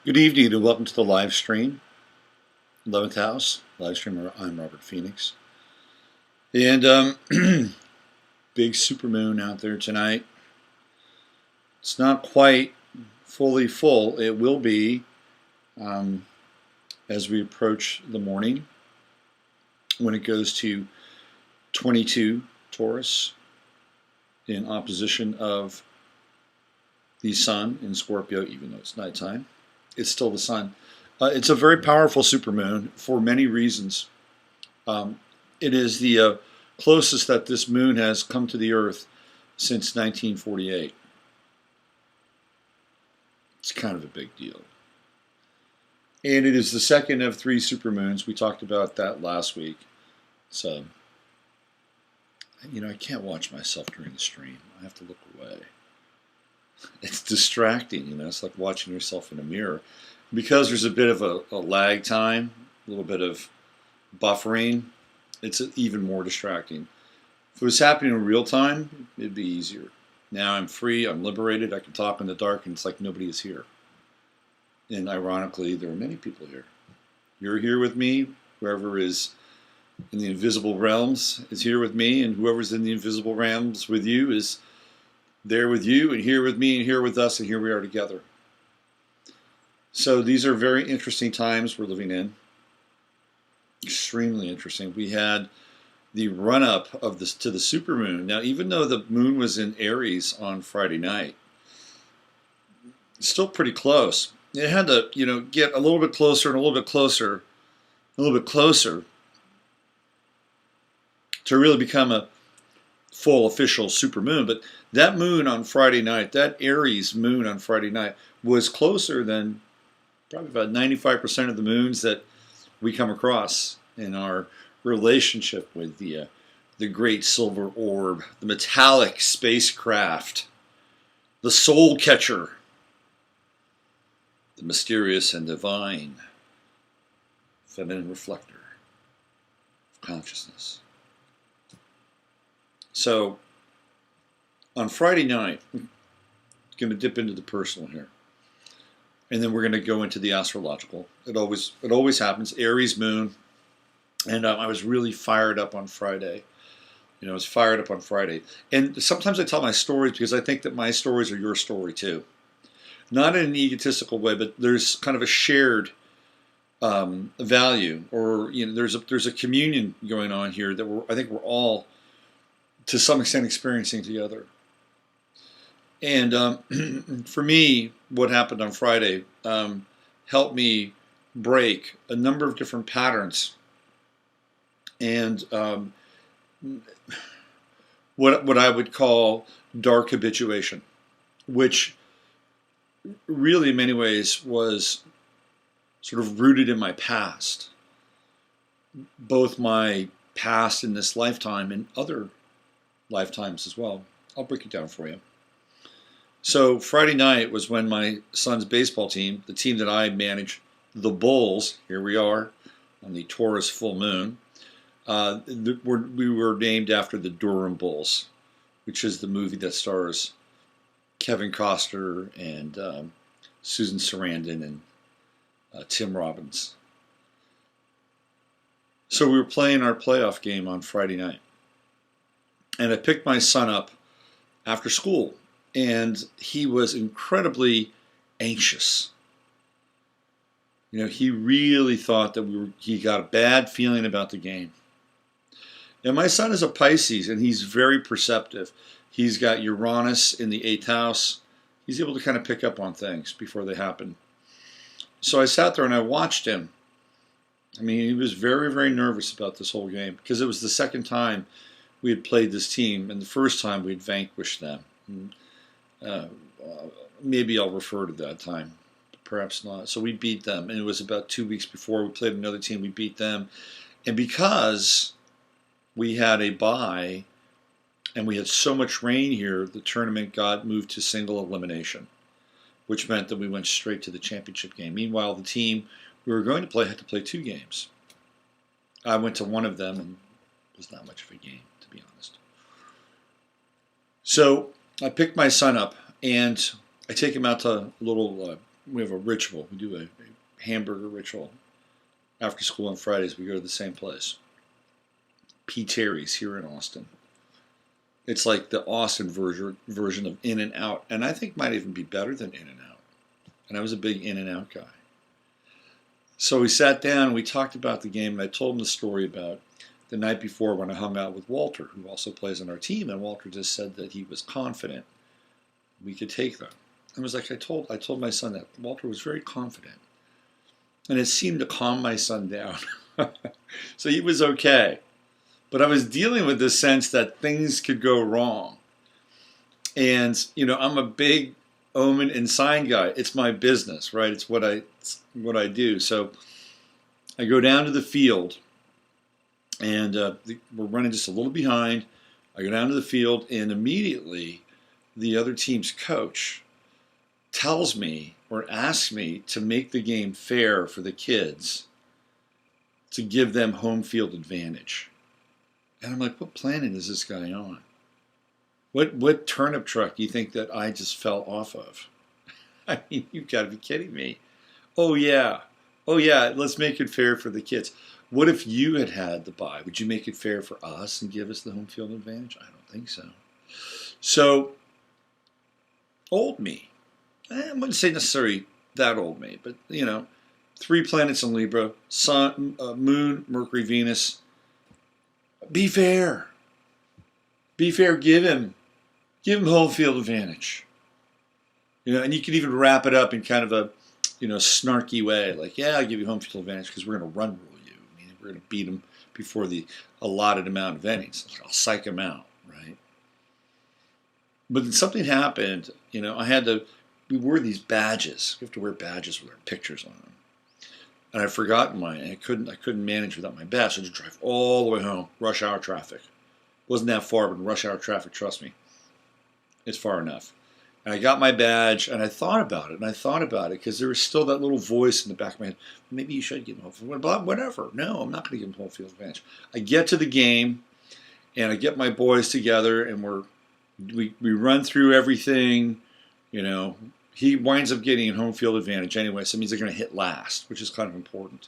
Good evening and welcome to the live stream, 11th House, live stream. I'm Robert Phoenix. And big supermoon out there tonight. It's not quite fully full. It will be as we approach the morning when it goes to 22 Taurus in opposition of the Sun in Scorpio, even though it's nighttime. It's still the Sun. It's a very powerful supermoon for many reasons. It is the closest that this moon has come to the Earth since 1948. It's kind of a big deal. And it is the second of three supermoons. We talked about that last week. So, I can't watch myself during the stream. I have to look away. It's distracting, it's like watching yourself in a mirror. Because there's a bit of a lag time, a little bit of buffering, it's even more distracting. If it was happening in real time, it'd be easier. Now I'm free, I'm liberated, I can talk in the dark, and it's like nobody is here. And ironically, there are many people here. You're here with me, whoever is in the invisible realms is here with me, and whoever's in the invisible realms with you is there with you, and here with me, and here with us, and here we are together. So these are very interesting times we're living in. Extremely interesting. We had the run-up of this to the supermoon. Now, even though the moon was in Aries on Friday night, it's still pretty close. It had to, get a little bit closer and a little bit closer, a little bit closer to really become a full official supermoon. But that moon on Friday night, that Aries moon on Friday night, was closer than probably about 95% of the moons that we come across in our relationship with the great silver orb, the metallic spacecraft, the soul catcher, the mysterious and divine feminine reflector of consciousness. So, on Friday night, I'm going to dip into the personal here. And then we're going to go into the astrological. It always happens. Aries moon. And I was really fired up on Friday. I was fired up on Friday. And sometimes I tell my stories because I think that my stories are your story too. Not in an egotistical way, but there's kind of a shared value, or there's a communion going on here that I think we're all to some extent experiencing together. And for me, what happened on Friday helped me break a number of different patterns, and what I would call dark habituation, which really in many ways was sort of rooted in my past, both my past in this lifetime and other lifetimes as well. I'll break it down for you. So Friday night was when my son's baseball team, the team that I manage, the Bulls, here we are on the Taurus full moon, we were named after the Durham Bulls, which is the movie that stars Kevin Costner and Susan Sarandon and Tim Robbins. So we were playing our playoff game on Friday night. And I picked my son up after school. And he was incredibly anxious. He really thought that he got a bad feeling about the game. And my son is a Pisces, and he's very perceptive. He's got Uranus in the 8th house. He's able to kind of pick up on things before they happen. So I sat there and I watched him. He was very, very nervous about this whole game because it was the second time we had played this team, and the first time we had vanquished them. Maybe I'll refer to that time, perhaps not. So we beat them, and it was about 2 weeks before we played another team. We beat them, and because we had a bye and we had so much rain here, the tournament got moved to single elimination, which meant that we went straight to the championship game. Meanwhile, the team we were going to play had to play 2 games. I went to one of them, and it was not much of a game, to be honest. So I picked my son up, and I take him out to a little a ritual. We do a hamburger ritual after school on Fridays. We go to the same place, P. Terry's here in Austin. It's like the Austin version of In-N-Out, and I think might even be better than In-N-Out. And I was a big In-N-Out guy. So we sat down and we talked about the game, and I told him the story about the night before when I hung out with Walter, who also plays on our team, and Walter just said that he was confident we could take them. I was like, I told my son that Walter was very confident, and it seemed to calm my son down. So he was okay, but I was dealing with the sense that things could go wrong. And I'm a big omen and sign guy. It's my business, right? It's what I do. So I go down to the field, and we're running just a little behind. I go down to the field, and immediately the other team's coach tells me or asks me to make the game fair for the kids, to give them home field advantage. And I'm like, what planet is this guy on? What turnip truck do you think that I just fell off of? I mean, you've got to be kidding me. Oh yeah, let's make it fair for the kids. What if you had the bye? Would you make it fair for us and give us the home field advantage? I don't think so. So, old me. I wouldn't say necessarily that old me, but 3 planets in Libra: Sun, Moon, Mercury, Venus. Be fair. Be fair. Give him home field advantage. And you can even wrap it up in kind of a snarky way, like, yeah, I'll give you home field advantage because we're going to run rule you. I mean, we're going to beat them before the allotted amount of innings. I'll psych them out, right? But then something happened. We wore these badges. We have to wear badges with our pictures on them. And I'd forgotten mine. And I couldn't manage without my badge. So I had to drive all the way home, rush hour traffic. Wasn't that far, but rush hour traffic, trust me, it's far enough. And I got my badge, and I thought about it because there was still that little voice in the back of my head. Maybe you should give him home field, whatever. No, I'm not going to give him home field advantage. I get to the game, and I get my boys together, and we run through everything. He winds up getting home field advantage anyway, so it means they're going to hit last, which is kind of important.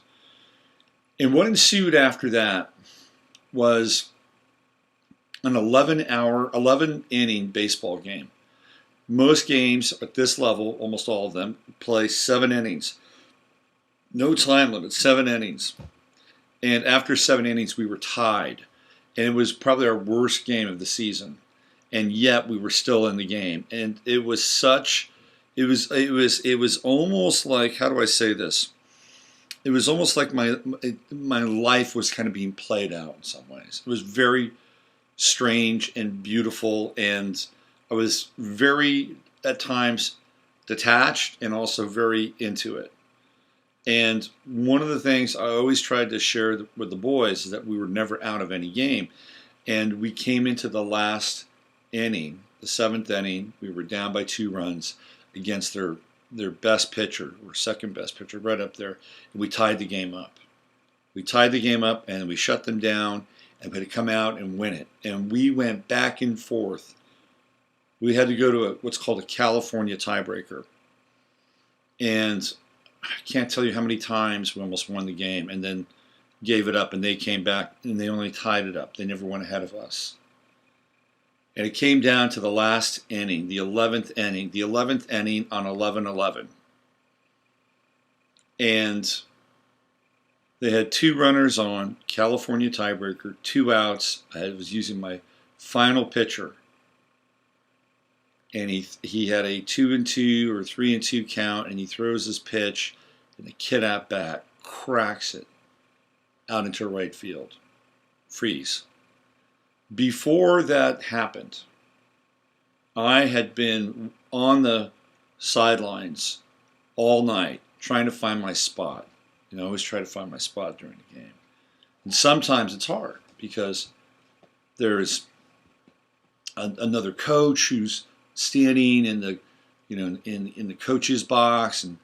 And what ensued after that was an 11-inning baseball game. Most games at this level, almost all of them, play 7 innings. No time limit, 7 innings. And after 7 innings, we were tied. And it was probably our worst game of the season. And yet we were still in the game. And it was almost like, how do I say this? It was almost like my life was kind of being played out in some ways. It was very strange and beautiful, and I was very, at times, detached and also very into it. And one of the things I always tried to share with the boys is that we were never out of any game. And we came into the last inning, the 7th inning, we were down by 2 runs against their best pitcher, or second best pitcher, right up there. And we tied the game up. And we shut them down, and we had to come out and win it. And we went back and forth. We had to go to what's called a California tiebreaker. And I can't tell you how many times we almost won the game and then gave it up, and they came back and they only tied it up. They never went ahead of us. And it came down to the last inning, the 11th inning on 11-11. And they had 2 runners on, California tiebreaker, 2 outs. I was using my final pitcher. And he had a 2-2 or 3-2 count, and he throws his pitch, and the kid at bat cracks it out into right field. Freeze. Before that happened, I had been on the sidelines all night trying to find my spot. I always try to find my spot during the game. And sometimes it's hard because there's another coach who's standing in the in the coach's box, and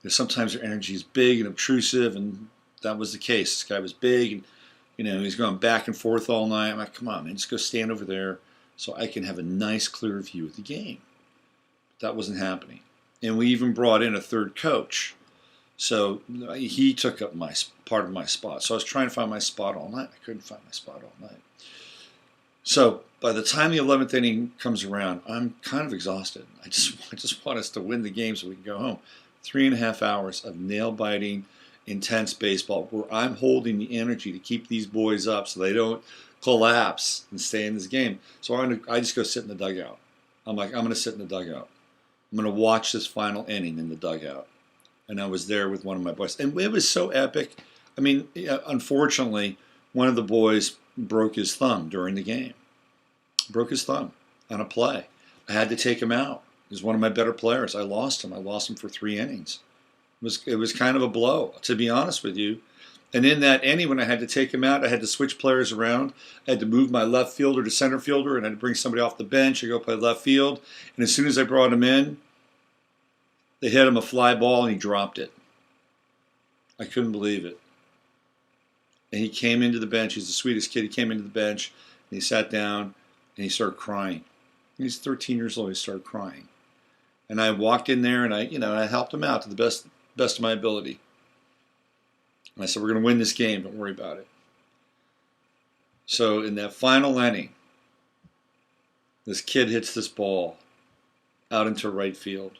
sometimes their energy is big and obtrusive, and that was the case. This guy was big, and he's going back and forth all night. I'm like, come on, man, just go stand over there so I can have a nice, clear view of the game. But that wasn't happening. and we even brought in a third coach. So he took up my part of my spot. So I was trying to find my spot all night. I couldn't find my spot all night. So by the time the 11th inning comes around, I'm kind of exhausted. I just want us to win the game so we can go home. 3.5 hours of nail-biting, intense baseball where I'm holding the energy to keep these boys up so they don't collapse and stay in this game. So I just go sit in the dugout. I'm like, I'm going to sit in the dugout. I'm going to watch this final inning in the dugout. And I was there with one of my boys. And it was so epic. I mean, unfortunately, one of the boys broke his thumb during the game. Broke his thumb on a play. I had to take him out. He was one of my better players. I lost him. I lost him for 3 innings. It was kind of a blow, to be honest with you. And in that inning, when I had to take him out, I had to switch players around. I had to move my left fielder to center fielder, and I had to bring somebody off the bench to go play left field. And as soon as I brought him in, they hit him a fly ball, and he dropped it. I couldn't believe it. And he came into the bench. He's the sweetest kid. He came into the bench, and he sat down, and he started crying. He's 13 years old. He started crying. And I walked in there, and I helped him out to the best of my ability. And I said, we're going to win this game. Don't worry about it. So in that final inning, this kid hits this ball out into right field.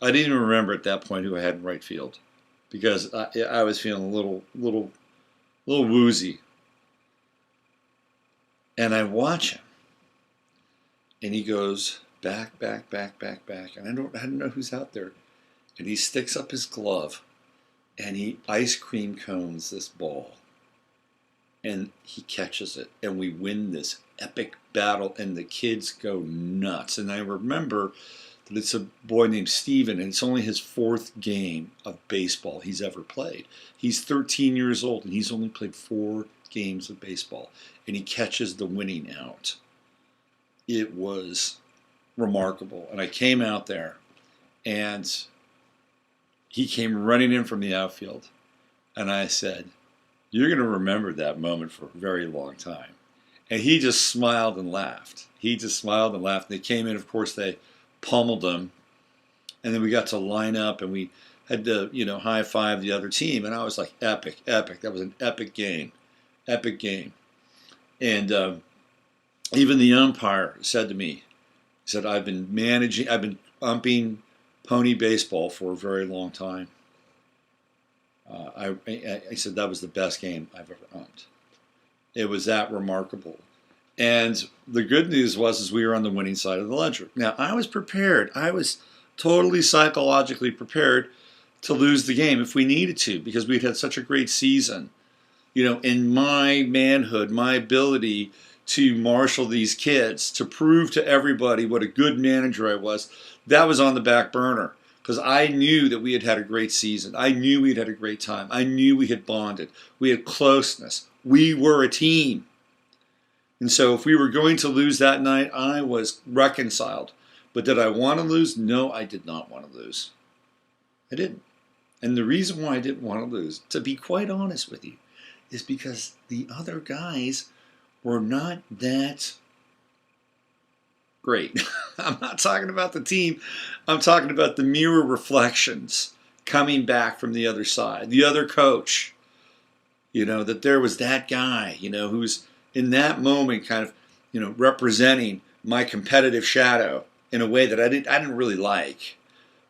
I didn't even remember at that point who I had in right field because I was feeling a little woozy. And I watch him, and he goes back, and I don't know who's out there. And he sticks up his glove, and he ice cream cones this ball, and he catches it, and we win this epic battle, and the kids go nuts. And I remember that it's a boy named Steven, and it's only his 4th game of baseball he's ever played. He's 13 years old, and he's only played 4 games of baseball, and he catches the winning out. It was remarkable. And I came out there, and he came running in from the outfield, and I said, you're going to remember that moment for a very long time. And he just smiled and laughed. He just smiled and laughed. They came in, of course, they pummeled him, and then we got to line up, and we had to, high-five the other team, and I was like, epic. That was an epic game. And even the umpire said to me, he said, I've been umping pony baseball for a very long time. I said that was the best game I've ever umped. It was that remarkable. And the good news was we were on the winning side of the ledger. Now, I was prepared. I was totally psychologically prepared to lose the game if we needed to because we'd had such a great season. In my manhood, my ability to marshal these kids, to prove to everybody what a good manager I was, that was on the back burner. Because I knew that we had had a great season. I knew we'd had a great time. I knew we had bonded. We had closeness. We were a team. And so if we were going to lose that night, I was reconciled. But did I want to lose? No, I did not want to lose. I didn't. And the reason why I didn't want to lose, to be quite honest with you, is because the other guys were not that great. I'm not talking about the team. I'm talking about the mirror reflections coming back from the other side. The other coach, that there was that guy, who's in that moment kind of, representing my competitive shadow in a way that I didn't really like,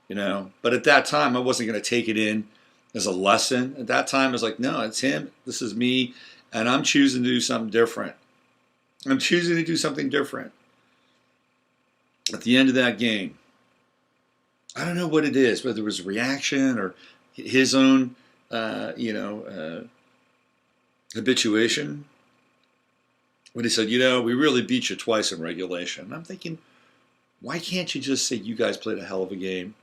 But at that time, I wasn't going to take it in as a lesson. At that time, I was like, no, it's him. This is me. And I'm choosing to do something different. I'm choosing to do something different. At the end of that game, I don't know what it is, whether it was reaction or his own, habituation. When he said, we really beat you twice in regulation. And I'm thinking, why can't you just say you guys played a hell of a game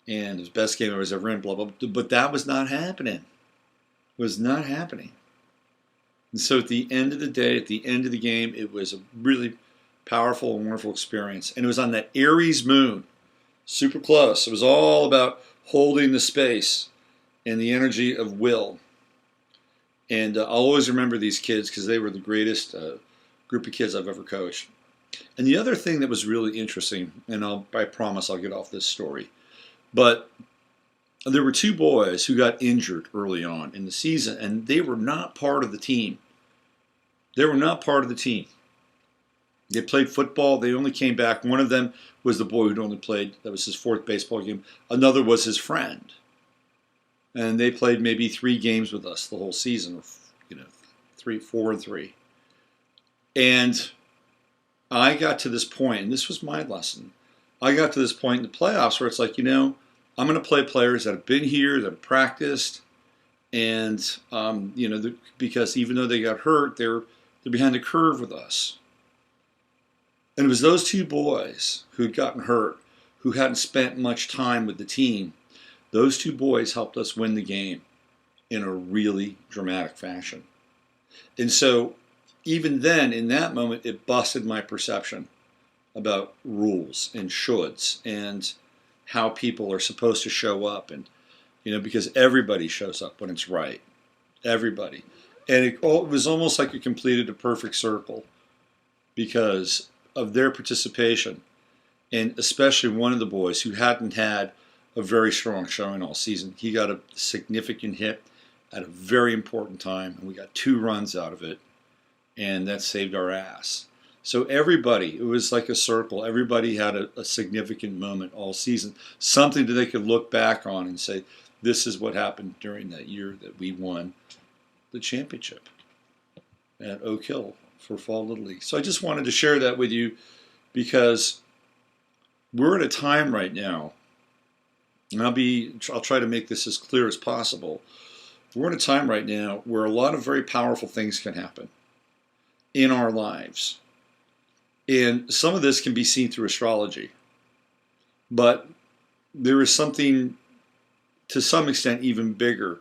and it was the best game I was ever in, blah, blah, blah. But that was not happening. It was not happening. And so at the end of the day, at the end of the game, it was a really powerful and wonderful experience. And it was on that Aries moon, super close. It was all about holding the space and the energy of will. And I'll always remember these kids because they were the greatest group of kids I've ever coached. And the other thing that was really interesting, and I promise I'll get off this story, But there were two boys who got injured early on in the season, and they were not part of the team. They were not part of the team. They played football. They only came back. One of them was the boy who'd only played, that was his fourth baseball game. Another was his friend. And they played maybe 3 games with us the whole season, or 4 and 3. And I got to this point, and this was my lesson. I got to this point in the playoffs where it's like, I'm going to play players that have been here, that have practiced, and because even though they got hurt, they're behind the curve with us. And it was those two boys who'd gotten hurt, who hadn't spent much time with the team. Those two boys helped us win the game in a really dramatic fashion. And so even then, in that moment, it busted my perception about rules and shoulds and how people are supposed to show up. And, because everybody shows up when it's right. Everybody. And it was almost like it completed a perfect circle because of their participation. And especially one of the boys who hadn't had a very strong showing all season. He got a significant hit at a very important time, and we got 2 runs out of it, and that saved our ass. So everybody, it was like a circle. Everybody had a significant moment all season, something that they could look back on and say, this is what happened during that year that we won the championship at Oak Hill for Fall Little League. So I just wanted to share that with you because we're at a time right now, and I'll try to make this as clear as possible. We're in a time right now where a lot of very powerful things can happen in our lives. And some of this can be seen through astrology. But there is something, to some extent, even bigger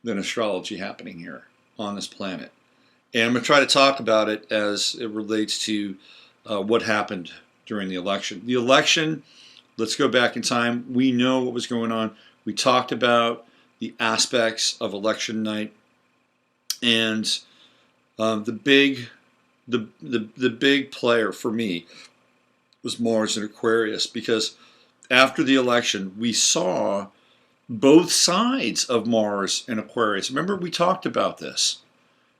than astrology happening here on this planet. And I'm going to try to talk about it as it relates to what happened during the election. The election, let's go back in time. We know what was going on. We talked about the aspects of election night, and the big player for me was Mars in Aquarius, because after the election we saw both sides of Mars in Aquarius. Remember, we talked about this.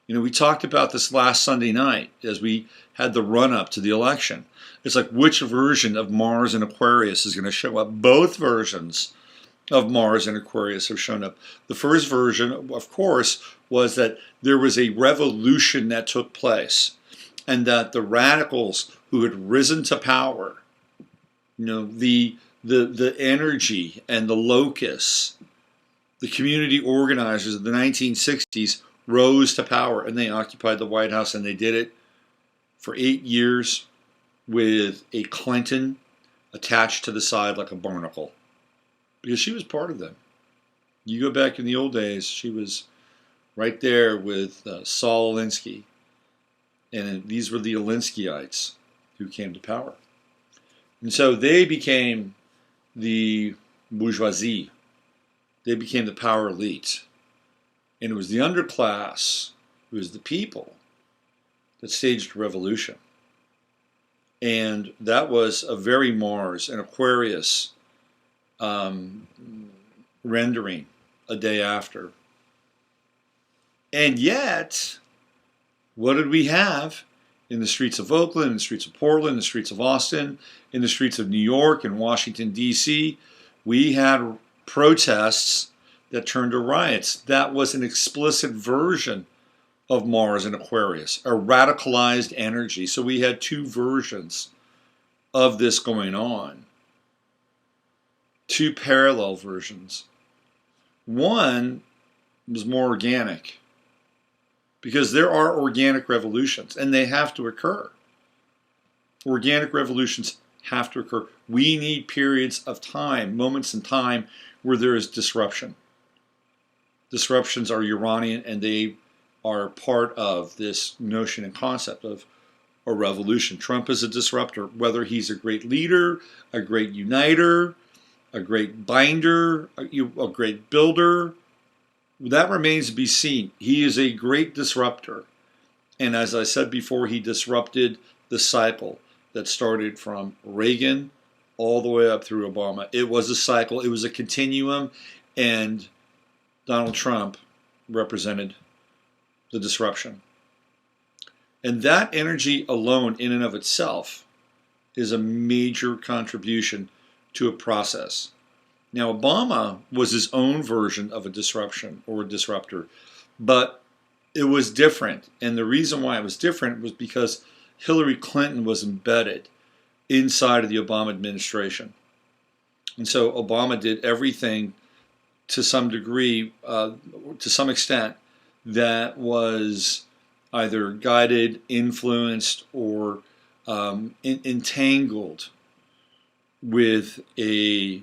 We talked about this last Sunday night as we had the run-up to the election. It's like, which version of Mars in Aquarius is going to show up? Both versions of Mars in Aquarius have shown up. The first version, of course, was that there was a revolution that took place, and that the radicals who had risen to power, the energy and the locus, the community organizers of the 1960s rose to power, and they occupied the White House, and they did it for 8 years with a Clinton attached to the side like a barnacle, because she was part of them. You go back in the old days, she was right there with Saul Alinsky, and these were the Alinskyites who came to power. And so they became the bourgeoisie. They became the power elite. And it was the underclass, it was the people that staged a revolution. And that was a very Mars and Aquarius rendering a day after. And yet, what did we have in the streets of Oakland, in the streets of Portland, in the streets of Austin, in the streets of New York and Washington, D.C.? We had protests that turned to riots. That was an explicit version of Mars and Aquarius, a radicalized energy. So we had 2 versions of this going on, 2 parallel versions. One was more organic, because there are organic revolutions, and they have to occur. Organic revolutions have to occur. We need periods of time, moments in time, where there is disruption. Disruptions are Uranian, and they are part of this notion and concept of a revolution. Trump is a disruptor, whether he's a great leader, a great uniter, a great binder, a great builder. That remains to be seen. He is a great disruptor. And as I said before, he disrupted the cycle that started from Reagan all the way up through Obama. It was a cycle. It was a continuum, and Donald Trump represented the disruption. And that energy alone, in and of itself, is a major contribution to a process. Now, Obama was his own version of a disruption or a disruptor, but it was different. And the reason why it was different was because Hillary Clinton was embedded inside of the Obama administration. And so Obama did everything to some degree, to some extent, that was either guided, influenced, or entangled with a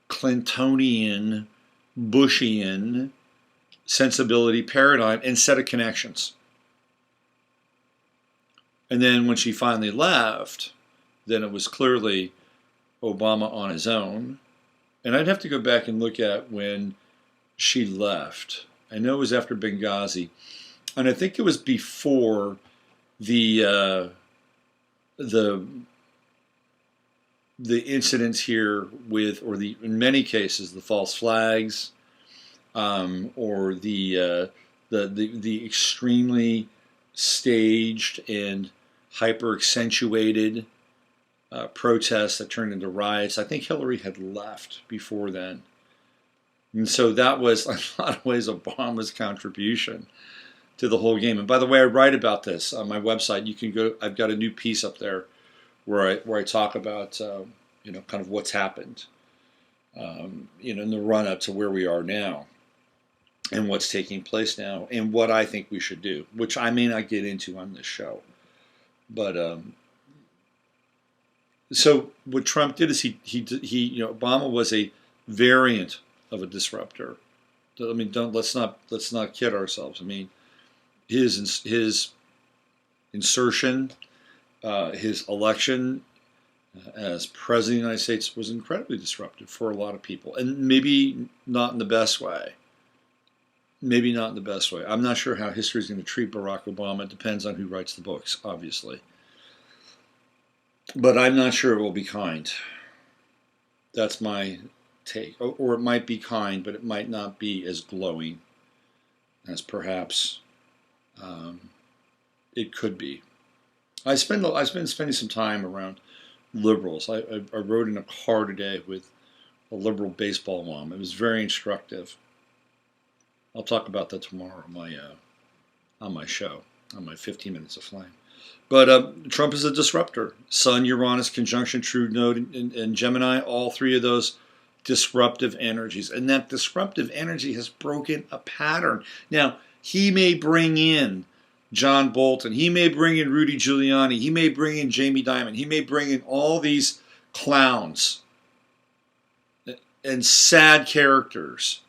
Clintonian, Bushian sensibility paradigm and set of connections. And then when she finally left, then it was clearly Obama on his own. And I'd have to go back and look at when she left. I know it was after Benghazi, and I think it was before the incidents here with, or in many cases, the false flags, or the extremely staged and hyper accentuated protests that turned into riots. I think Hillary had left before then. And so that was, in a lot of ways, Obama's contribution to the whole game. And by the way, I write about this on my website. You can go, I've got a new piece up there where I talk about, kind of what's happened, in the run up to where we are now and what's taking place now and what I think we should do, which I may not get into on this show. But, so what Trump did is he Obama was a variant of a disruptor. I mean, let's not kid ourselves. I mean, his insertion, his election as president of the United States was incredibly disruptive for a lot of people, and maybe not in the best way. Maybe not in the best way. I'm not sure how history is going to treat Barack Obama. It depends on who writes the books, obviously. But I'm not sure it will be kind. That's my take. Or it might be kind, but it might not be as glowing as perhaps it could be. I've been spending some time around liberals. I rode in a car today with a liberal baseball mom. It was very instructive. I'll talk about that tomorrow on my show, on my 15 Minutes of Flame. But Trump is a disruptor. Sun, Uranus, conjunction, true node, and Gemini, all three of those disruptive energies. And that disruptive energy has broken a pattern. Now, he may bring in John Bolton. He may bring in Rudy Giuliani. He may bring in Jamie Dimon. He may bring in all these clowns and sad characters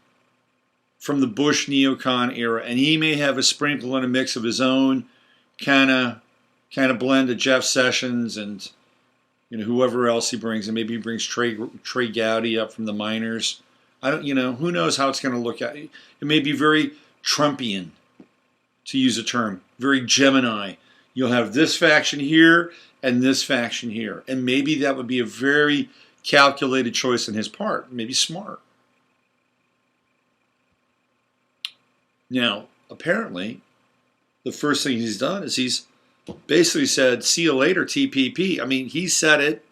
from the Bush neocon era. And he may have a sprinkle and a mix of his own kind of blend of Jeff Sessions and whoever else he brings, and maybe he brings Trey Gowdy up from the minors. Who knows how it's going to look at. It may be very Trumpian, to use a term, very Gemini. You'll have this faction here and this faction here, and maybe that would be a very calculated choice on his part, maybe smart. Now, apparently, the first thing he's done is he's basically said, see you later, TPP. I mean, he said it,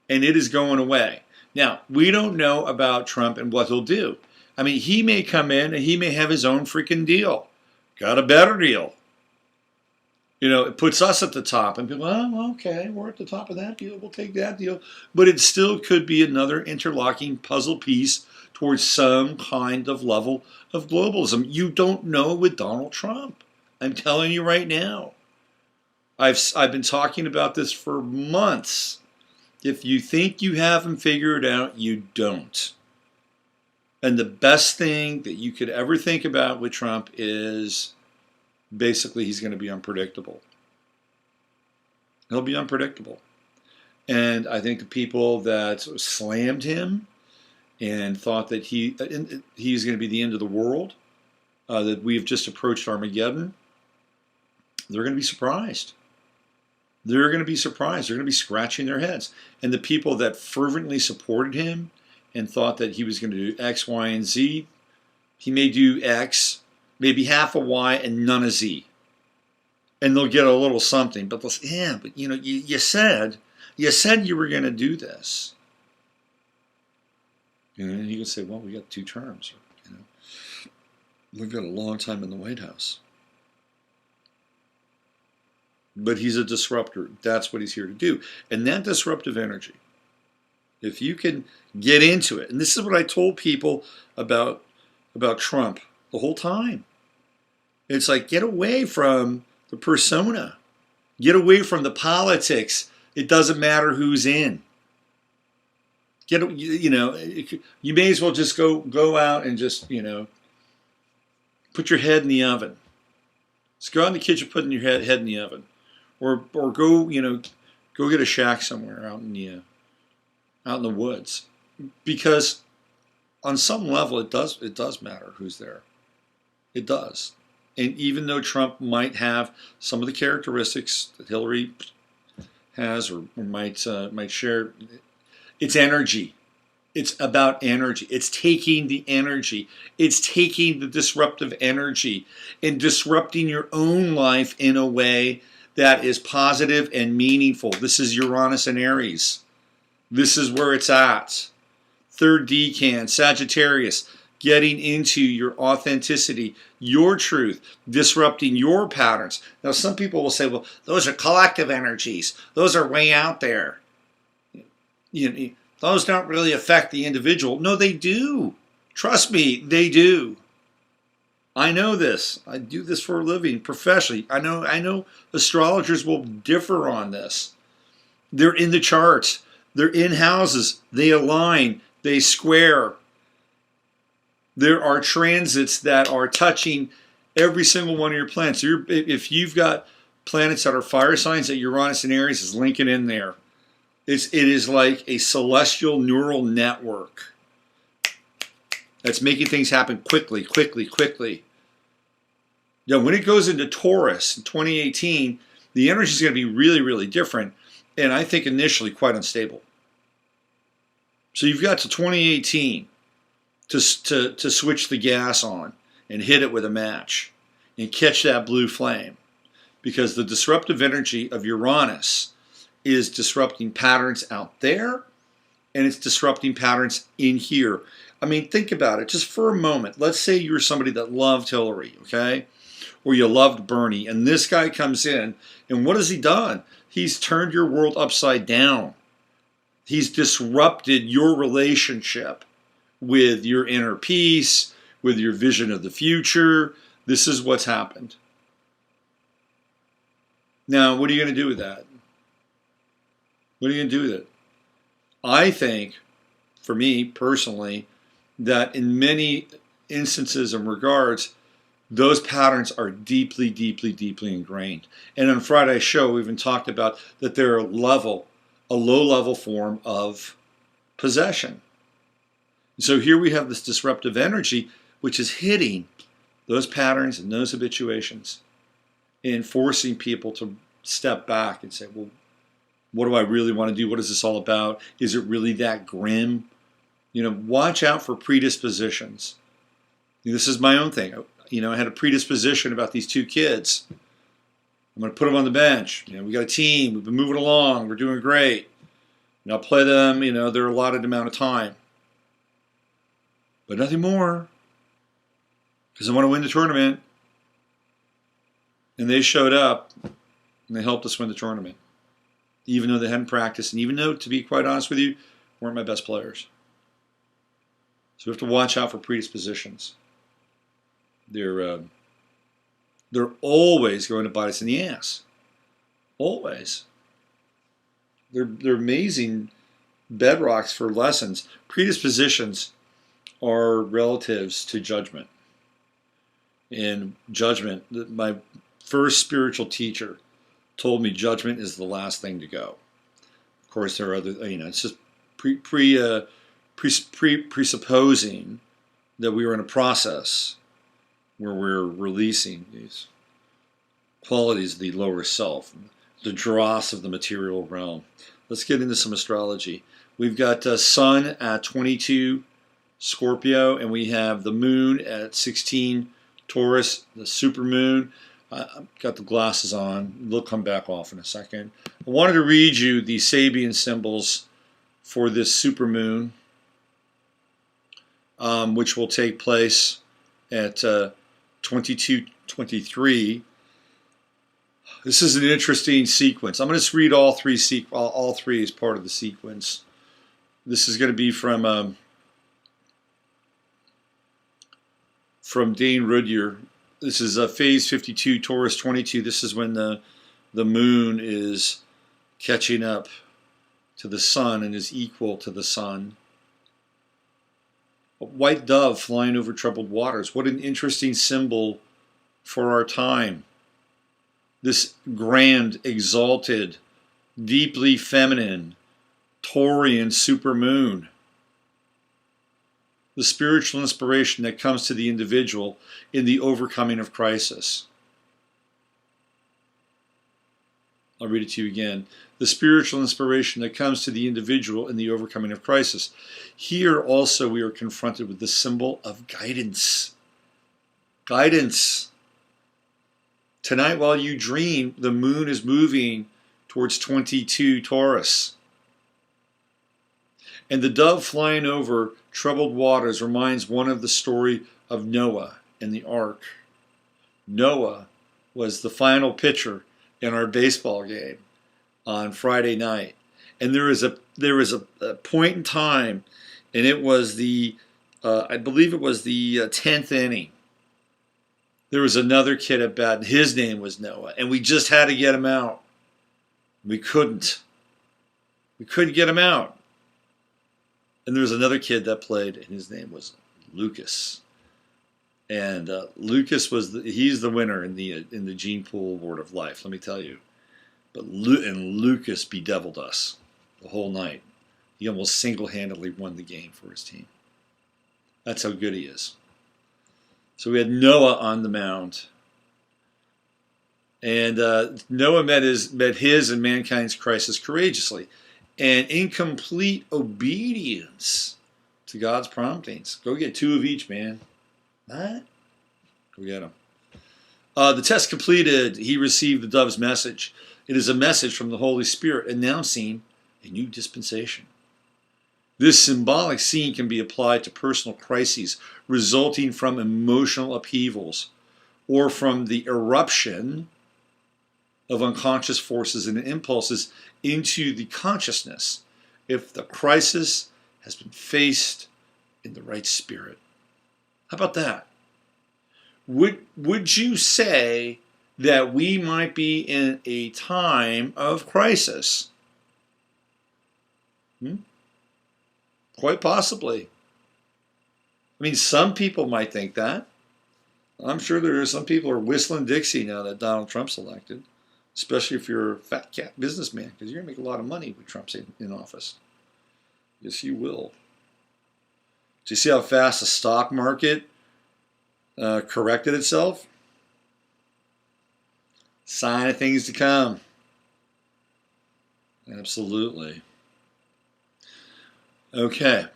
and it is going away. Now, we don't know about Trump and what he'll do. I mean, he may come in and he may have his own freaking deal. Got a better deal. It puts us at the top, and people, oh, okay, we're at the top of that deal. We'll take that deal. But it still could be another interlocking puzzle piece towards some kind of level of globalism. You don't know with Donald Trump. I'm telling you right now. I've been talking about this for months. If you think you have him figured out, you don't. And the best thing that you could ever think about with Trump is basically he's going to be unpredictable. He'll be unpredictable. And I think the people that slammed him and thought that he's going to be the end of the world, that we've just approached Armageddon, they're going to be surprised. they're going to be surprised. They're going to be scratching their heads. And the people that fervently supported him and thought that he was going to do X, Y, and Z, he may do X, maybe half of Y, and none of Z. And they'll get a little something. But they'll say, yeah, but you said you were going to do this. And you can say, well, we got 2 terms. We've got a long time in the White House. But he's a disruptor. That's what he's here to do. And that disruptive energy, if you can get into it, and this is what I told people about Trump the whole time. It's like, get away from the persona. Get away from the politics. It doesn't matter who's in. You may as well just go out and just, put your head in the oven. Just go out in the kitchen, put your head in the oven, or go get a shack somewhere out in the woods, because on some level it does matter who's there. It does, and even though Trump might have some of the characteristics that Hillary has or might share, it's energy. It's about energy. It's taking the energy. It's taking the disruptive energy and disrupting your own life in a way that is positive and meaningful. This is Uranus and Aries. This is where it's at. 3rd decan, Sagittarius, getting into your authenticity, your truth, disrupting your patterns. Now, some people will say, well, those are collective energies. Those are way out there. Those don't really affect the individual. No, they do. Trust me, they do. I know this. I do this for a living, professionally. I know astrologers will differ on this. They're in the charts. They're in houses. They align. They square. There are transits that are touching every single one of your planets. If you've got planets that are fire signs, that Uranus and Aries is linking in there. It is like a celestial neural network that's making things happen quickly. When it goes into Taurus in 2018, the energy is going to be really, really different, and I think initially quite unstable. So you've got to 2018 to switch the gas on and hit it with a match and catch that blue flame, because the disruptive energy of Uranus is disrupting patterns out there, and it's disrupting patterns in here. I mean, think about it just for a moment. Let's say you're somebody that loved Hillary, okay? Or you loved Bernie, and this guy comes in, and what has he done? He's turned your world upside down. He's disrupted your relationship with your inner peace, with your vision of the future. This is what's happened. Now, what are you going to do with that? What are you going to do with it? I think, for me personally, that in many instances and regards, those patterns are deeply, deeply, deeply ingrained. And on Friday's show, we even talked about that they're a low-level form of possession. So here we have this disruptive energy, which is hitting those patterns and those habituations and forcing people to step back and say, well, what do I really want to do? What is this all about? Is it really that grim? Watch out for predispositions. This is my own thing. I had a predisposition about these 2 kids. I'm going to put them on the bench. We got a team. We've been moving along. We're doing great. I'll play them, their allotted amount of time. But nothing more. Because I want to win the tournament. And they showed up, and they helped us win the tournament. Even though they hadn't practiced, and even though, to be quite honest with you, weren't my best players. So we have to watch out for predispositions. They're always going to bite us in the ass. Always. They're amazing bedrocks for lessons. Predispositions are relatives to judgment. And judgment, my first spiritual teacher told me judgment is the last thing to go. Of course, there are other, it's just presupposing that we were in a process where we're releasing these qualities of the lower self. the dross of the material realm. Let's get into some astrology. We've got Sun at 22 Scorpio, and we have the Moon at 16 Taurus, the super moon. I've got the glasses on. They'll come back off in a second. I wanted to read you the Sabian symbols for this super moon, which will take place at 22:23. This is an interesting sequence. I'm going to just read all three as part of the sequence. This is going to be from Dane Rudhyar. This is phase 52, Taurus 22. This is when the moon is catching up to the sun and is equal to the sun. A white dove flying over troubled waters. What an interesting symbol for our time. This grand, exalted, deeply feminine, Taurian supermoon. The spiritual inspiration that comes to the individual in the overcoming of crisis. I'll read it to you again. The spiritual inspiration that comes to the individual in the overcoming of crisis. Here also we are confronted with the symbol of guidance. Guidance. Tonight while you dream, the moon is moving towards 22 Taurus. And the dove flying over troubled waters reminds one of the story of Noah and the ark. Noah was the final pitcher in our baseball game on Friday night. And there was a point in time, and it was I believe it was the 10th inning. There was another kid at bat, and his name was Noah, and we just had to get him out. We couldn't get him out. And there was another kid that played, and his name was Lucas. And Lucas he's the winner in the Gene Pool Award of Life, let me tell you. But Lucas bedeviled us the whole night. He almost single-handedly won the game for his team. That's how good he is. So we had Noah on the mound. And Noah met his and mankind's crisis courageously and in complete obedience to God's promptings. Go get 2 of each, man. What? Go get them. The test completed, he received the dove's message. It is a message from the Holy Spirit announcing a new dispensation. This symbolic scene can be applied to personal crises resulting from emotional upheavals or from the eruption of unconscious forces and impulses into the consciousness if the crisis has been faced in the right spirit. How about that? Would you say that we might be in a time of crisis? Quite possibly. I mean, some people might think that. I'm sure there are some people who are whistling Dixie now that Donald Trump's elected, especially if you're a fat cat businessman, because you're going to make a lot of money when Trump's in office. Yes, you will. Do you see how fast the stock market corrected itself? Sign of things to come. Absolutely. Okay.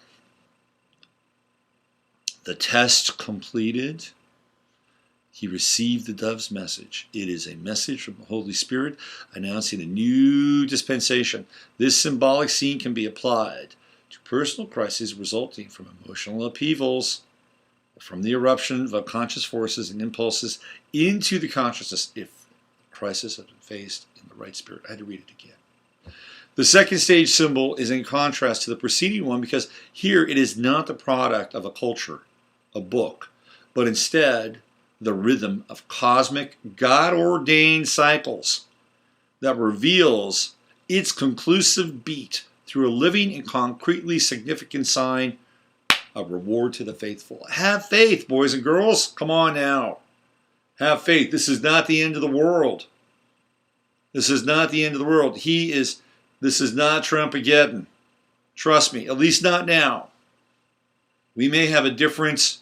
The test completed. He received the dove's message. It is a message from the Holy Spirit announcing a new dispensation. This symbolic scene can be applied to personal crises resulting from emotional upheavals, from the eruption of unconscious forces and impulses into the consciousness if the crisis has been faced in the right spirit. I had to read it again. The second stage symbol is in contrast to the preceding one because here it is not the product of a culture, a book, but instead the rhythm of cosmic, God-ordained cycles that reveals its conclusive beat through a living and concretely significant sign, a reward to the faithful. Have faith, boys and girls. Come on now. Have faith. This is not the end of the world. This is not the end of the world. This is not Trumpageddon. Trust me, at least not now. We may have a different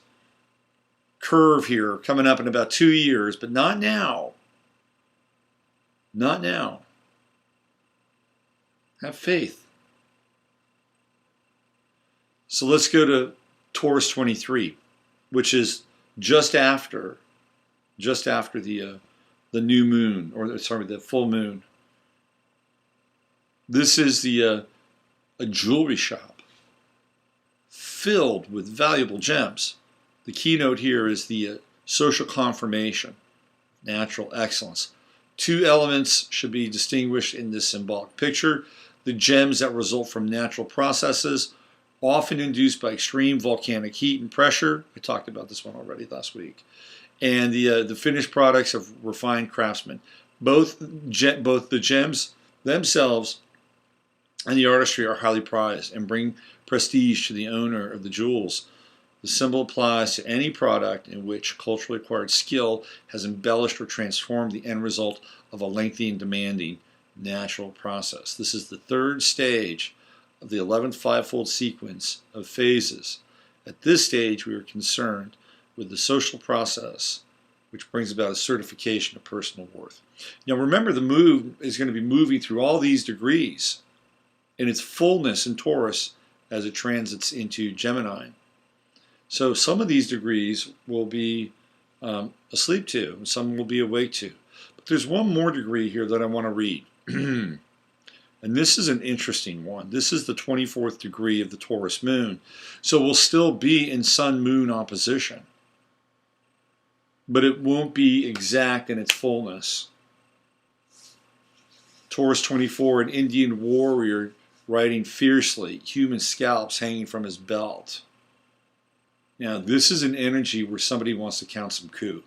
curve here coming up in about 2 years, but not now. Not now. Have faith. So let's go to Taurus 23, which is just after the new moon, or sorry, the full moon. This is a jewelry shop filled with valuable gems. The keynote here is the social confirmation, natural excellence. Two elements should be distinguished in this symbolic picture: the gems that result from natural processes, often induced by extreme volcanic heat and pressure. I talked about this one already last week. And the finished products of refined craftsmen. Both the gems themselves and the artistry are highly prized and bring prestige to the owner of the jewels. The symbol applies to any product in which culturally acquired skill has embellished or transformed the end result of a lengthy and demanding natural process. This is the third stage of the 11th fivefold sequence of phases. At this stage, we are concerned with the social process, which brings about a certification of personal worth. Now remember, the move is going to be moving through all these degrees in its fullness in Taurus as it transits into Gemini. So some of these degrees will be asleep to, and some will be awake to. But there's one more degree here that I want to read. And this is an interesting one. This is the 24th degree of the Taurus moon. So we'll still be in Sun-Moon opposition, but it won't be exact in its fullness. Taurus 24, an Indian warrior riding fiercely, human scalps hanging from his belt. Now, this is an energy where somebody wants to count some coup.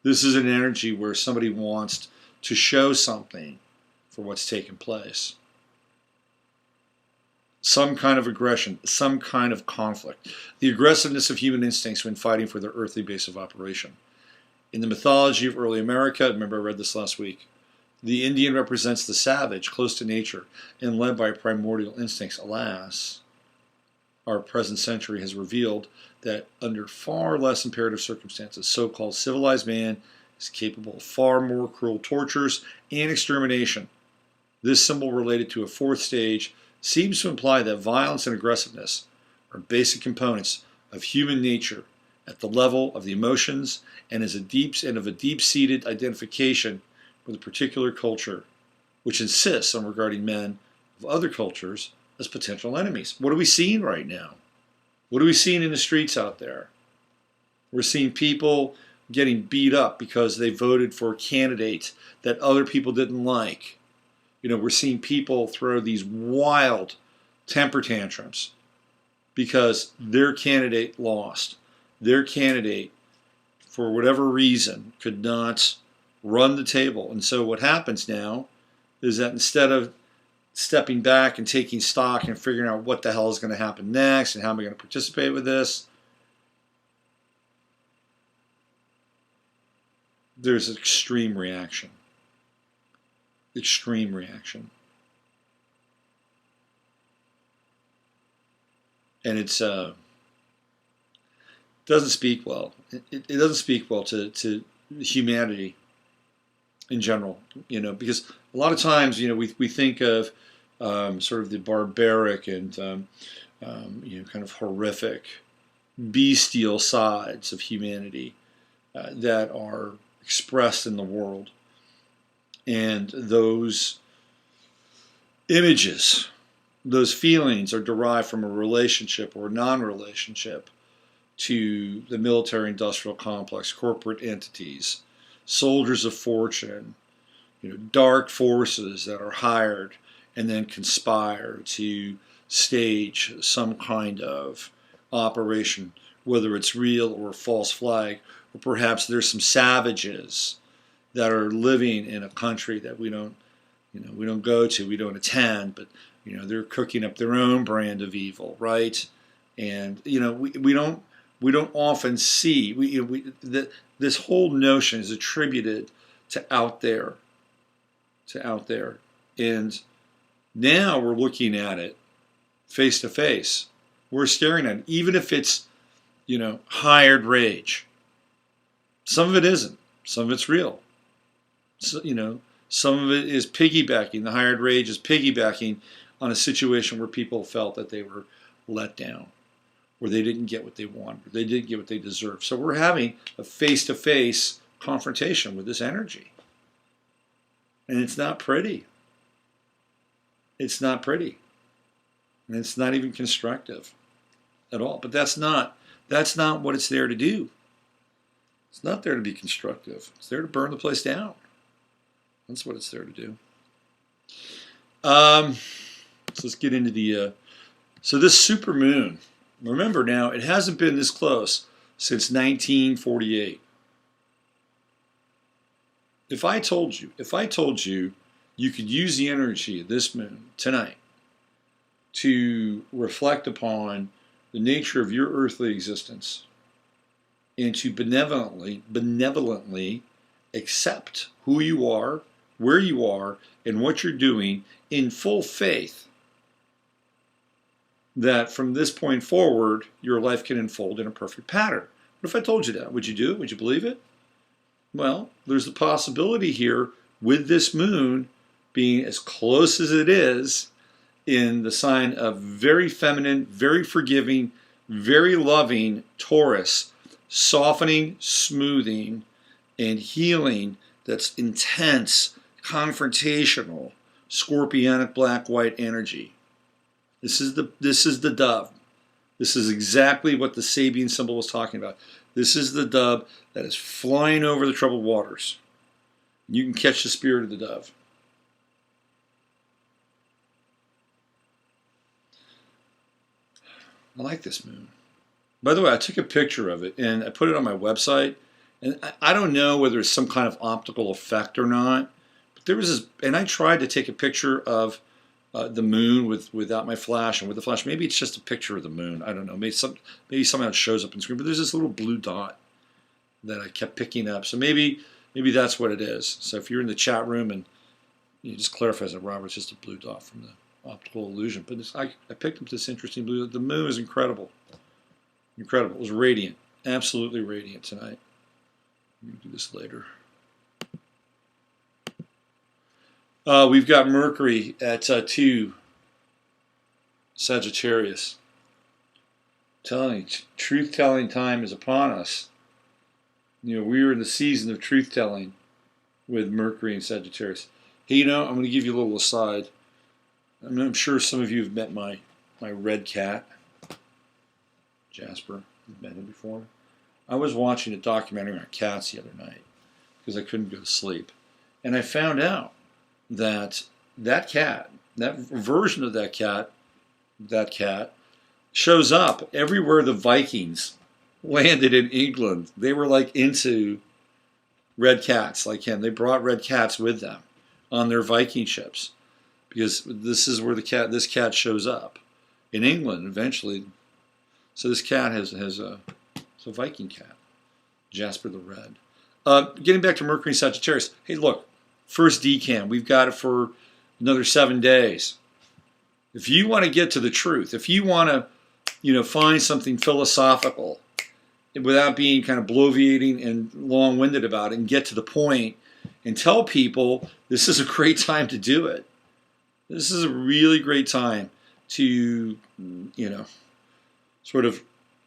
This is an energy where somebody wants to show something for what's taken place. Some kind of aggression, some kind of conflict. The aggressiveness of human instincts when fighting for their earthly base of operation. In the mythology of early America, remember I read this last week, the Indian represents the savage, close to nature, and led by primordial instincts. Alas, our present century has revealed that under far less imperative circumstances, so-called civilized man is capable of far more cruel tortures and extermination. This symbol related to a fourth stage seems to imply that violence and aggressiveness are basic components of human nature at the level of the emotions and of a deep-seated identification with a particular culture, which insists on regarding men of other cultures as potential enemies. What are we seeing right now? What are we seeing in the streets out there? We're seeing people getting beat up because they voted for a candidate that other people didn't like. You know, we're seeing people throw these wild temper tantrums because their candidate lost. Their candidate, for whatever reason, could not run the table. And so what happens now is that instead of stepping back and taking stock and figuring out what the hell is going to happen next and how am I going to participate with this, there's an extreme reaction. Extreme reaction. And it's doesn't speak well. It doesn't speak well to humanity in general, you know, because a lot of times, you know, we think of sort of the barbaric and you know, kind of horrific, bestial sides of humanity that are expressed in the world, and those images, those feelings are derived from a relationship or non-relationship to the military-industrial complex, corporate entities, soldiers of fortune, you know, dark forces that are hired and then conspire to stage some kind of operation, whether it's real or a false flag, or perhaps there's some savages that are living in a country that we don't go to, we don't attend, but you know, they're cooking up their own brand of evil, right? And you know, we don't often see this whole notion is attributed to out there, and now we're looking at it face to face. We're staring at it, even if it's, you know, hired rage. Some of it isn't. Some of it's real. So, you know, Some of it is piggybacking. The higher rage is piggybacking on a situation where people felt that they were let down, where they didn't get what they wanted, or they didn't get what they deserved. So we're having a face-to-face confrontation with this energy. And it's not pretty. It's not pretty. And it's not even constructive at all. But that's not what it's there to do. It's not there to be constructive. It's there to burn the place down. That's what it's there to do. So let's get into the... so this super moon, remember now, it hasn't been this close since 1948. If I told you you could use the energy of this moon tonight to reflect upon the nature of your earthly existence and to benevolently accept who you are, where you are, and what you're doing in full faith that from this point forward, your life can unfold in a perfect pattern. What if I told you that? Would you do it? Would you believe it? Well, there's the possibility here with this moon being as close as it is in the sign of very feminine, very forgiving, very loving Taurus, softening, smoothing, and healing that's intense, confrontational, scorpionic black-white energy. This is the dove. This is exactly what the Sabian symbol was talking about. This is the dove that is flying over the troubled waters. You can catch the spirit of the dove. I like this moon. By the way, I took a picture of it and I put it on my website. And I don't know whether it's some kind of optical effect or not. But there was this, and I tried to take a picture of the moon without my flash and with the flash. Maybe it's just a picture of the moon. I don't know. Maybe somehow it shows up on screen. But there's this little blue dot that I kept picking up. So maybe that's what it is. So if you're in the chat room and you just clarify that, Robert, it's just a blue dot from the optical illusion. But I picked up this interesting blue. The moon is incredible. Incredible. It was radiant. Absolutely radiant tonight. Let me do this later. We've got Mercury at 2 Sagittarius. Telling you, truth-telling time is upon us. You know, we are in the season of truth-telling with Mercury and Sagittarius. Hey, I'm going to give you a little aside. I'm sure some of you have met my red cat, Jasper. You've met him before. I was watching a documentary on cats the other night because I couldn't go to sleep. And I found out that cat, that version of that cat shows up everywhere the Vikings landed in England. They were like into red cats like him. They brought red cats with them on their Viking ships because this is where this cat shows up in England eventually. So this cat has a Viking cat, Jasper the Red. Getting back to Mercury and Sagittarius. Hey, look. First decan, we've got it for another 7 days. If you want to get to the truth, if you want to, find something philosophical without being kind of bloviating and long-winded about it and get to the point and tell people this is a great time to do it. This is a really great time to, sort of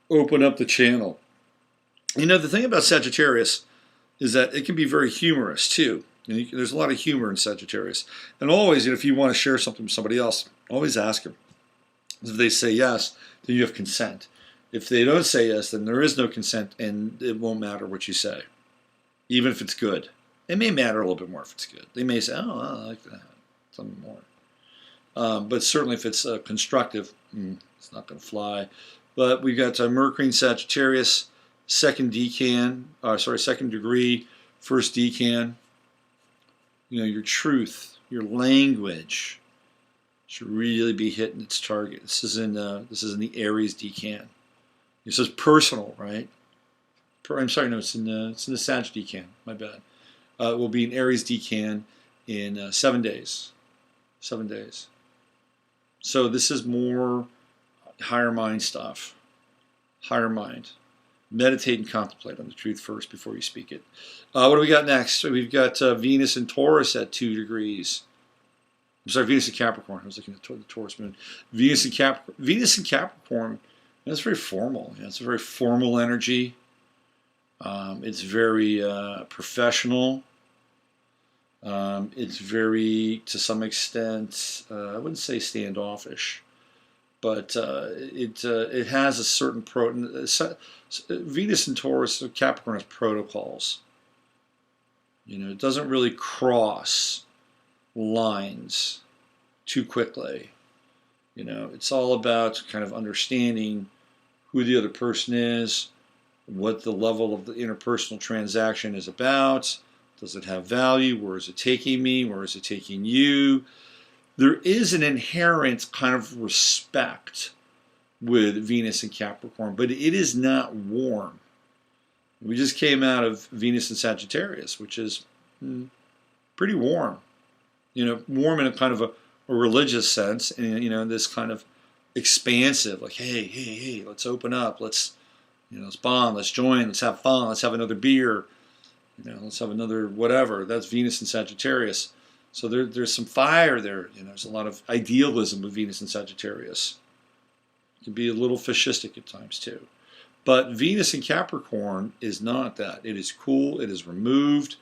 open up the channel. The thing about Sagittarius is that it can be very humorous too. There's a lot of humor in Sagittarius. And always, if you want to share something with somebody else, always ask them. If they say yes, then you have consent. If they don't say yes, then there is no consent, and it won't matter what you say, even if it's good. It may matter a little bit more if it's good. They may say, oh, I like that, something more. But certainly if it's constructive, it's not going to fly. But we've got Mercury and Sagittarius, second degree, first decan. Your truth, your language should really be hitting its target. This is in the Aries decan. It says personal, right? I'm sorry, no, it's in the Sag decan. My bad. It will be an Aries decan in 7 days. 7 days. So this is more higher mind stuff. Higher mind. Meditate and contemplate on the truth first before you speak it. What do we got next? So we've got Venus and Taurus at 2 degrees. I'm sorry, Venus and Capricorn. I was looking at the Taurus moon. Venus and Capricorn. That's very formal. It's a very formal energy. It's very professional. It's very, to some extent, I wouldn't say standoffish, but it has a certain Venus and Taurus, Capricorn has protocols. It doesn't really cross lines too quickly. It's all about kind of understanding who the other person is, what the level of the interpersonal transaction is about. Does it have value? Where is it taking me? Where is it taking you? There is an inherent kind of respect with Venus and Capricorn, but it is not warm. We just came out of Venus and Sagittarius, which is pretty warm. Warm in a kind of a religious sense, and this kind of expansive, like, hey, let's open up, let's bond, let's join, let's have fun, let's have another beer, let's have another whatever. That's Venus and Sagittarius. So there's some fire there. There's a lot of idealism with Venus and Sagittarius. It can be a little fascistic at times too. But Venus in Capricorn is not that. It is cool, it is removed,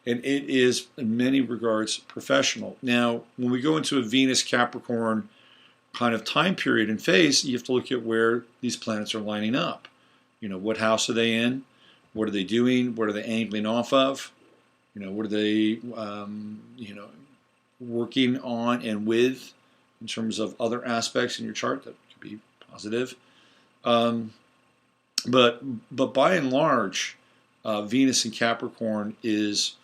and it is, in many regards, professional. Now, when we go into a Venus-Capricorn kind of time period and phase, you have to look at where these planets are lining up. What house are they in? What are they doing? What are they angling off of? What are they, working on and with in terms of other aspects in your chart that could be positive. But by and large, Venus in Capricorn is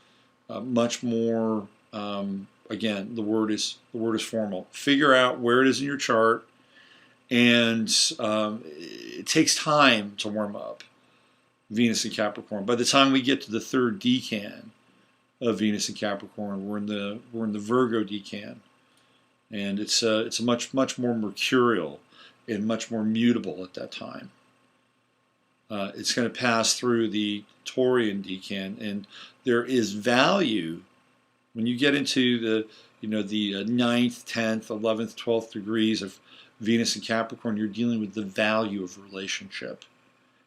much more. Again, the word is formal. Figure out where it is in your chart, and it takes time to warm up Venus and Capricorn. By the time we get to the third decan of Venus and Capricorn, we're in the Virgo decan, and it's a much more mercurial and much more mutable at that time. It's going to pass through the Taurian decan, and there is value when you get into the 9th, 10th, 11th, 12th degrees of Venus and Capricorn. You're dealing with the value of relationship.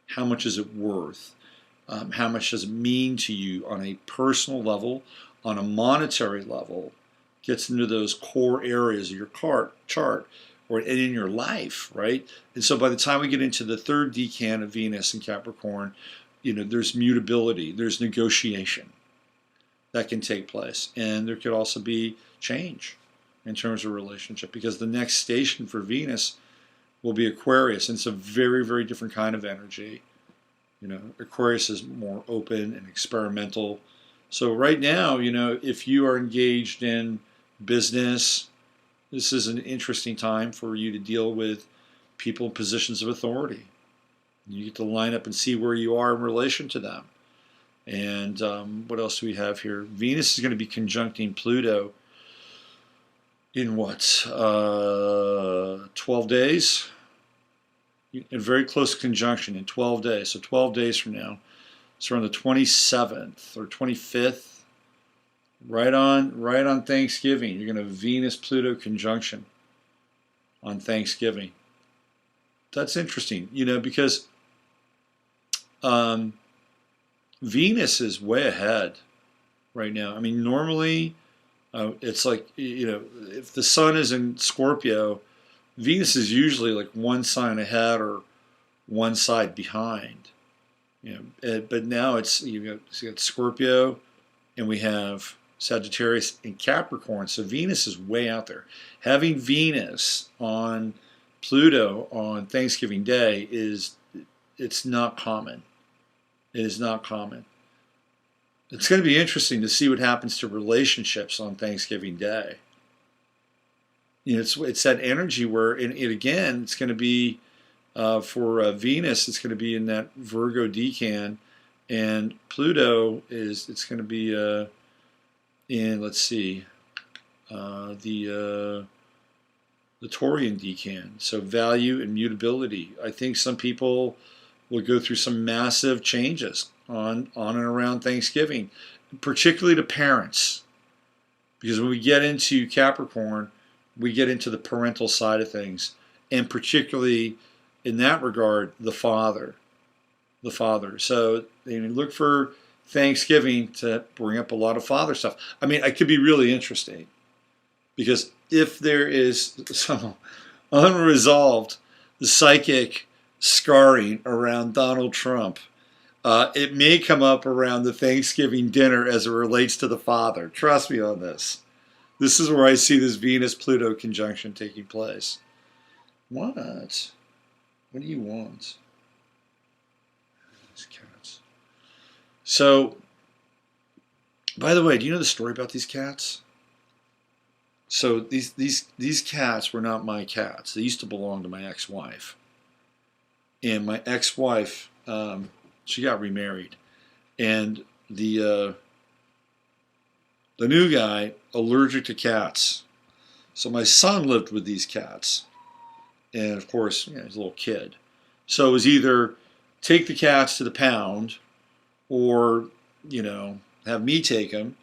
How much is it worth? How much does it mean to you on a personal level, on a monetary level? Gets into those core areas of your chart or in your life, right? And so by the time we get into the third decan of Venus and Capricorn, there's mutability, there's negotiation that can take place. And there could also be change in terms of relationship, because the next station for Venus will be Aquarius, and it's a very, very different kind of energy. Aquarius is more open and experimental. So right now, if you are engaged in business, this is an interesting time for you to deal with people in positions of authority. You get to line up and see where you are in relation to them. And what else do we have here? Venus is going to be conjuncting Pluto in 12 days? In very close conjunction in 12 days. So 12 days from now. So on the 27th or 25th, right on Thanksgiving, you're going to have Venus-Pluto conjunction on Thanksgiving. That's interesting, because Venus is way ahead right now. I mean, normally it's like, if the sun is in Scorpio, Venus is usually like one sign ahead or one side behind. But now it's you got Scorpio, and we have Sagittarius and Capricorn. So Venus is way out there. Having Venus on Pluto on Thanksgiving Day it's not common. It is not common. It's going to be interesting to see what happens to relationships on Thanksgiving Day. It's that energy where, and again, it's going to be for Venus. It's going to be in that Virgo decan, and Pluto it's going to be in, let's see, the Taurian decan. So value and mutability. I think some people will go through some massive changes on and around Thanksgiving, particularly to parents. Because when we get into Capricorn, we get into the parental side of things, and particularly in that regard, the father. The father. So look for Thanksgiving to bring up a lot of father stuff. I mean, it could be really interesting because if there is some unresolved psychic scarring around Donald Trump, it may come up around the Thanksgiving dinner as it relates to the father. Trust me on this. This is where I see this Venus-Pluto conjunction taking place. What? What do you want? These cats. So, by the way, do you know the story about these cats? So these cats were not my cats. They used to belong to my ex-wife. And my ex-wife, she got remarried, and the new guy allergic to cats. So my son lived with these cats, and of course, he's a little kid. So it was either take the cats to the pound, or have me take them.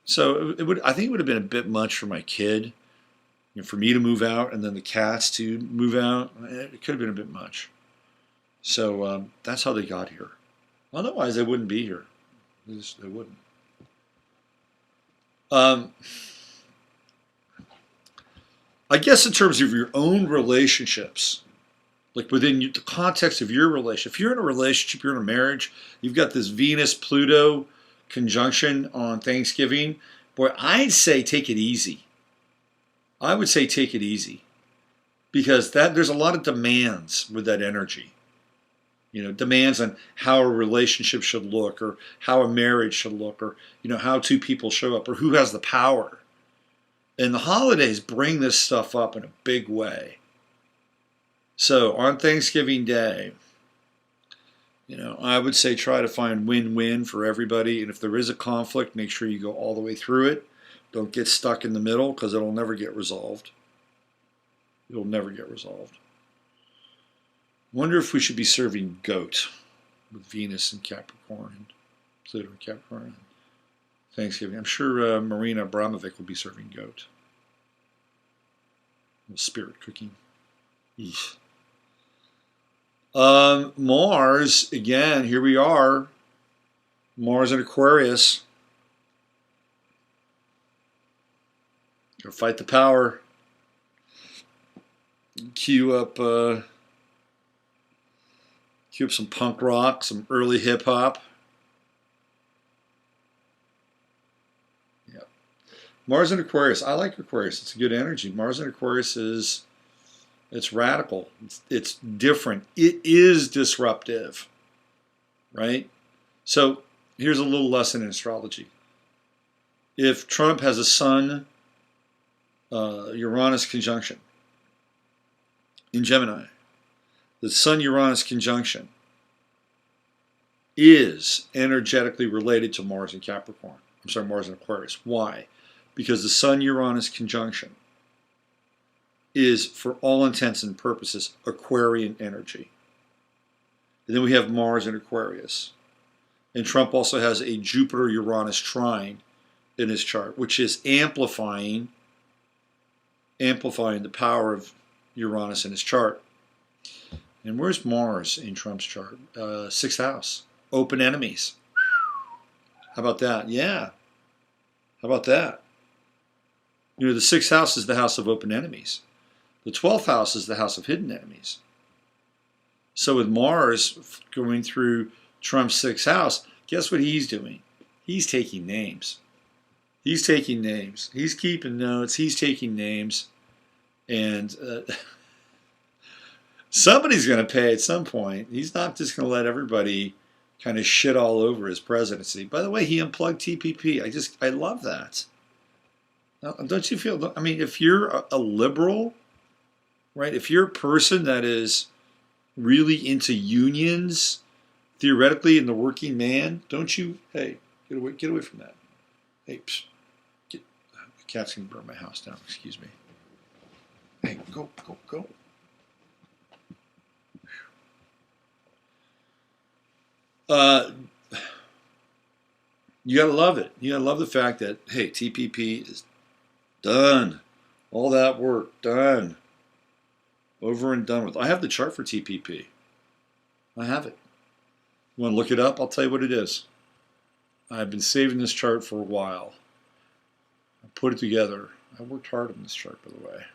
So I think it would have been a bit much for my kid, for me to move out and then the cats to move out. It could have been a bit much. So that's how they got here. Otherwise, they wouldn't be here. They wouldn't. I guess in terms of your own relationships, like within the context of your relationship, if you're in a relationship, you're in a marriage, you've got this Venus-Pluto conjunction on Thanksgiving, boy, I'd say take it easy. I would say take it easy because there's a lot of demands with that energy. Demands on how a relationship should look, or how a marriage should look, or how two people show up, or who has the power. And the holidays bring this stuff up in a big way. So on Thanksgiving Day, I would say try to find win-win for everybody. And if there is a conflict, make sure you go all the way through it. Don't get stuck in the middle because it'll never get resolved. It'll never get resolved. Wonder if we should be serving goat with Venus and Capricorn and Pluto and Capricorn and Thanksgiving. I'm sure Marina Abramovic will be serving goat. Spirit cooking. Eesh. Mars, again, here we are. Mars in Aquarius. Go fight the power. Cue up some punk rock, some early hip hop. Yeah. Mars in Aquarius. I like Aquarius. It's a good energy. Mars in Aquarius it's radical. It's different. It is disruptive, right? So here's a little lesson in astrology. If Trump has a Sun Uranus conjunction in Gemini, the Sun-Uranus conjunction is energetically related to Mars in Capricorn. I'm sorry, Mars in Aquarius. Why? Because the Sun-Uranus conjunction is, for all intents and purposes, Aquarian energy. And then we have Mars in Aquarius. And Trump also has a Jupiter-Uranus trine in his chart, which is amplifying the power of Uranus in his chart. And where's Mars in Trump's chart? 6th house. Open enemies. How about that? Yeah. How about that? The 6th house is the house of open enemies. The 12th house is the house of hidden enemies. So with Mars going through Trump's 6th house, guess what he's doing? He's taking names. He's taking names. He's keeping notes. He's taking names. And somebody's going to pay at some point. He's not just going to let everybody kind of shit all over his presidency. By the way, he unplugged TPP. I love that. Now, don't you feel, I mean, if you're a liberal, right, if you're a person that is really into unions, theoretically, in the working man, don't you, hey, get away from that. Hey, the cat's going to burn my house down, excuse me. Hey, go. Uh, you gotta love it. You gotta love the fact that, hey, TPP is done. All that work done. Over and done with. I have the chart for TPP. I have it. You want to look it up? I'll tell you what it is. I've been saving this chart for a while. I put it together. I worked hard on this chart, by the way,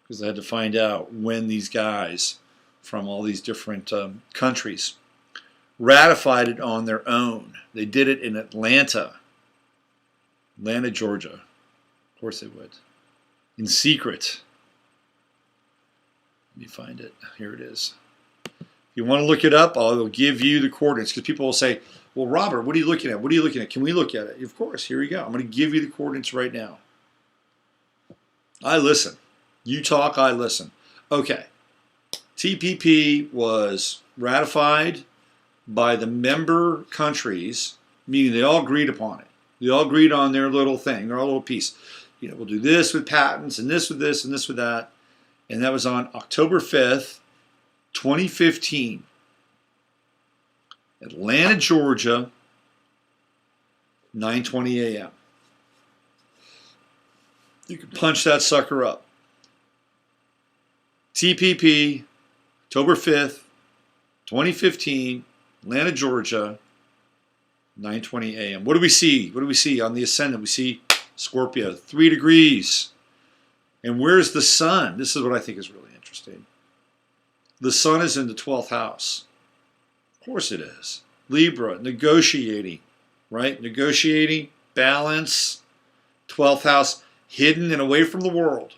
because I had to find out when these guys from all these different countries ratified it on their own. They did it in Atlanta, Georgia. Of course they would. In secret. Let me find it. Here it is. If you want to look it up, I'll give you the coordinates, because people will say, well, Robert, what are you looking at? What are you looking at? Can we look at it? Of course. Here we go. I'm going to give you the coordinates right now. I listen. You talk, I listen. Okay. TPP was ratified by the member countries, meaning they all agreed upon it. They all agreed on their little thing, their little piece. You know, we'll do this with patents, and this with this, and this with that. And that was on October 5th, 2015. Atlanta, Georgia, 9:20 a.m. You can punch that sucker up. TPP, October 5th, 2015, Atlanta, Georgia, 9:20 a.m. What do we see? What do we see on the ascendant? We see Scorpio, 3 degrees. And where's the sun? This is what I think is really interesting. The sun is in the 12th house. Of course it is. Libra, negotiating, right? Negotiating, balance, 12th house, hidden and away from the world.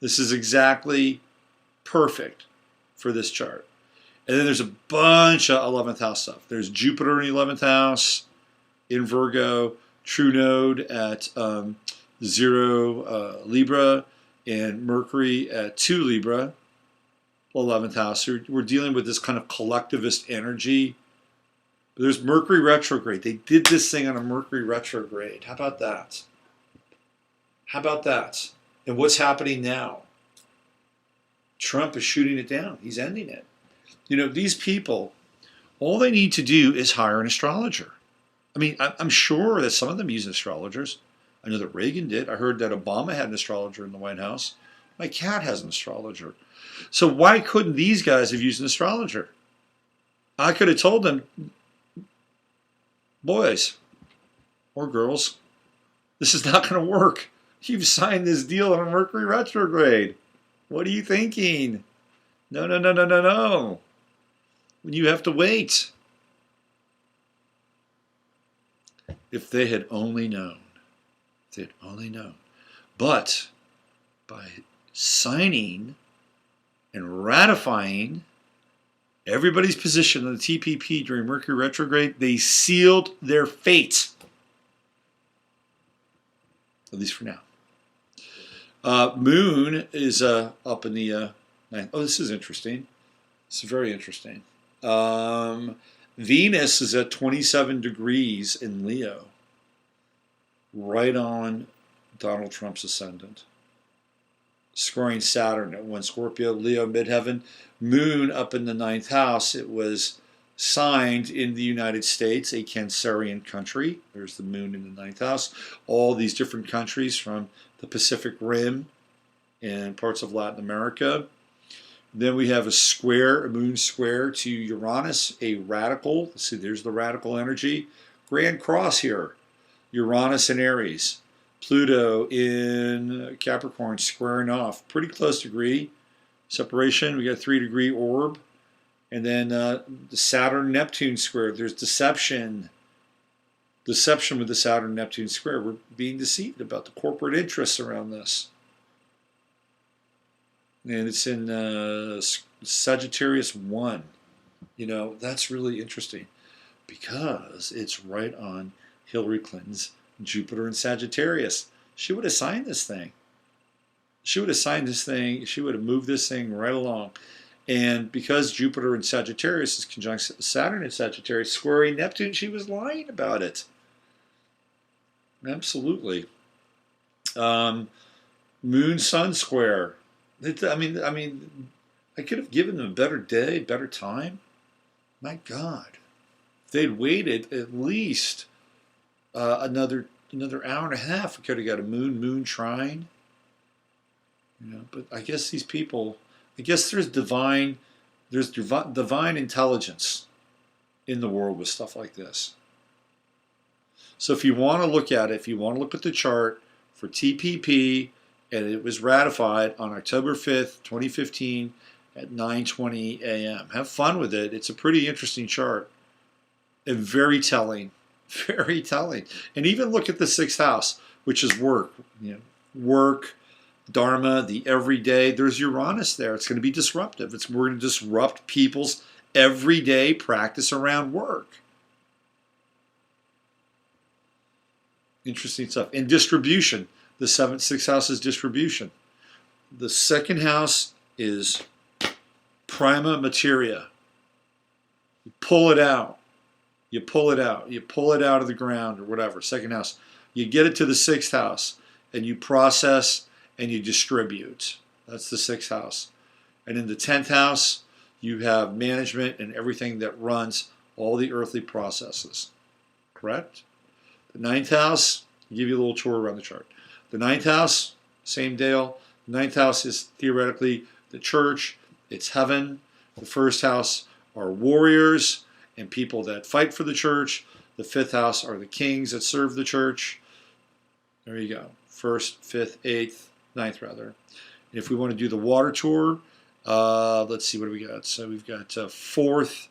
This is exactly perfect for this chart. And then there's a bunch of 11th house stuff. There's Jupiter in the 11th house, in Virgo, true node at 0 Libra, and Mercury at 2 Libra, 11th house. So we're dealing with this kind of collectivist energy. But there's Mercury retrograde. They did this thing on a Mercury retrograde. How about that? How about that? And what's happening now? Trump is shooting it down. He's ending it. You know, these people, all they need to do is hire an astrologer. I mean, I'm sure that some of them use astrologers. I know that Reagan did. I heard that Obama had an astrologer in the White House. My cat has an astrologer. So why couldn't these guys have used an astrologer? I could have told them, boys or girls, this is not going to work. You've signed this deal on a Mercury retrograde. What are you thinking? No, no, no, no, no, no. You have to wait. If they had only known. If they had only known. But by signing and ratifying everybody's position on the TPP during Mercury retrograde, they sealed their fate. At least for now. Moon is up in the ninth. Oh, this is interesting. This is very interesting. Venus is at 27 degrees in Leo, right on Donald Trump's ascendant. Scoring Saturn at 1 Scorpio, Leo, midheaven. Moon up in the ninth house. It was signed in the United States, a Cancerian country. There's the moon in the ninth house. All these different countries from the Pacific Rim and parts of Latin America. Then we have a square, a moon square to Uranus, a radical. See, there's the radical energy. Grand cross here. Uranus in Aries. Pluto in Capricorn squaring off. Pretty close degree separation. We got a 3-degree orb. And then the Saturn-Neptune square. There's deception. Deception with the Saturn-Neptune square. We're being deceived about the corporate interests around this. And it's in Sagittarius 1. You know, that's really interesting because it's right on Hillary Clinton's Jupiter in Sagittarius. She would have signed this thing. She would have signed this thing. She would have moved this thing right along. And because Jupiter in Sagittarius is conjunct Saturn in Sagittarius, squaring Neptune, she was lying about it. Absolutely. Moon-Sun square. I mean, I could have given them a better day, better time. My God, if they'd waited at least another hour and a half, we could have got a moon trine. But I guess these people, I guess there's divine intelligence in the world with stuff like this. So if you want to look at it, if you want to look at the chart for TPP, and it was ratified on October 5th, 2015 at 9:20 a.m. Have fun with it. It's a pretty interesting chart and very telling, very telling. And even look at the sixth house, which is work, work, dharma, the everyday. There's Uranus there. It's going to be disruptive. We're going to disrupt people's everyday practice around work. Interesting stuff. And distribution. The sixth house is distribution. The second house is prima materia. You pull it out. You pull it out. You pull it out of the ground or whatever. Second house. You get it to the sixth house and you process and you distribute. That's the sixth house. And in the 10th house, you have management and everything that runs all the earthly processes. Correct? The ninth house, I'll give you a little tour around the chart. The ninth house, same deal. The ninth house is theoretically the church. It's heaven. The first house are warriors and people that fight for the church. The fifth house are the kings that serve the church. There you go. First, fifth, eighth, ninth rather. And if we want to do the water tour, let's see, what do we got? So we've got 4th,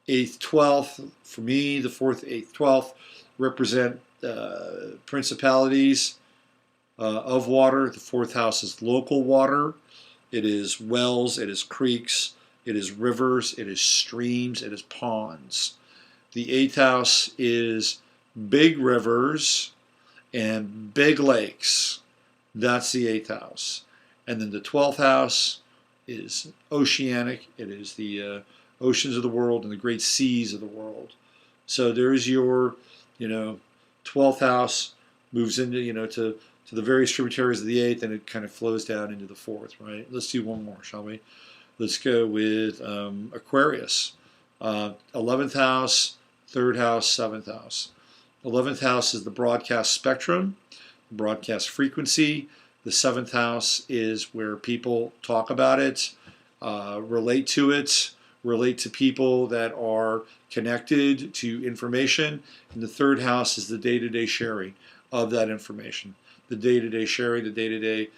8th, 12th. For me, the 4th, 8th, 12th represent principalities of water. The 4th house is local water. It is wells, it is creeks, it is rivers, it is streams, it is ponds. The 8th house is big rivers and big lakes. That's the 8th house. And then the 12th house is oceanic. It is the oceans of the world and the great seas of the world. So there's your, 12th house moves into, to the various tributaries of the 8th, and it kind of flows down into the 4th, right? Let's do one more, shall we? Let's go with Aquarius. 11th house, 3rd house, 7th house. 11th house is the broadcast spectrum, broadcast frequency. The 7th house is where people talk about it, relate to it, relate to people that are connected to information. And the 3rd house is the day-to-day sharing of that information, the day-to-day sharing, the day-to-day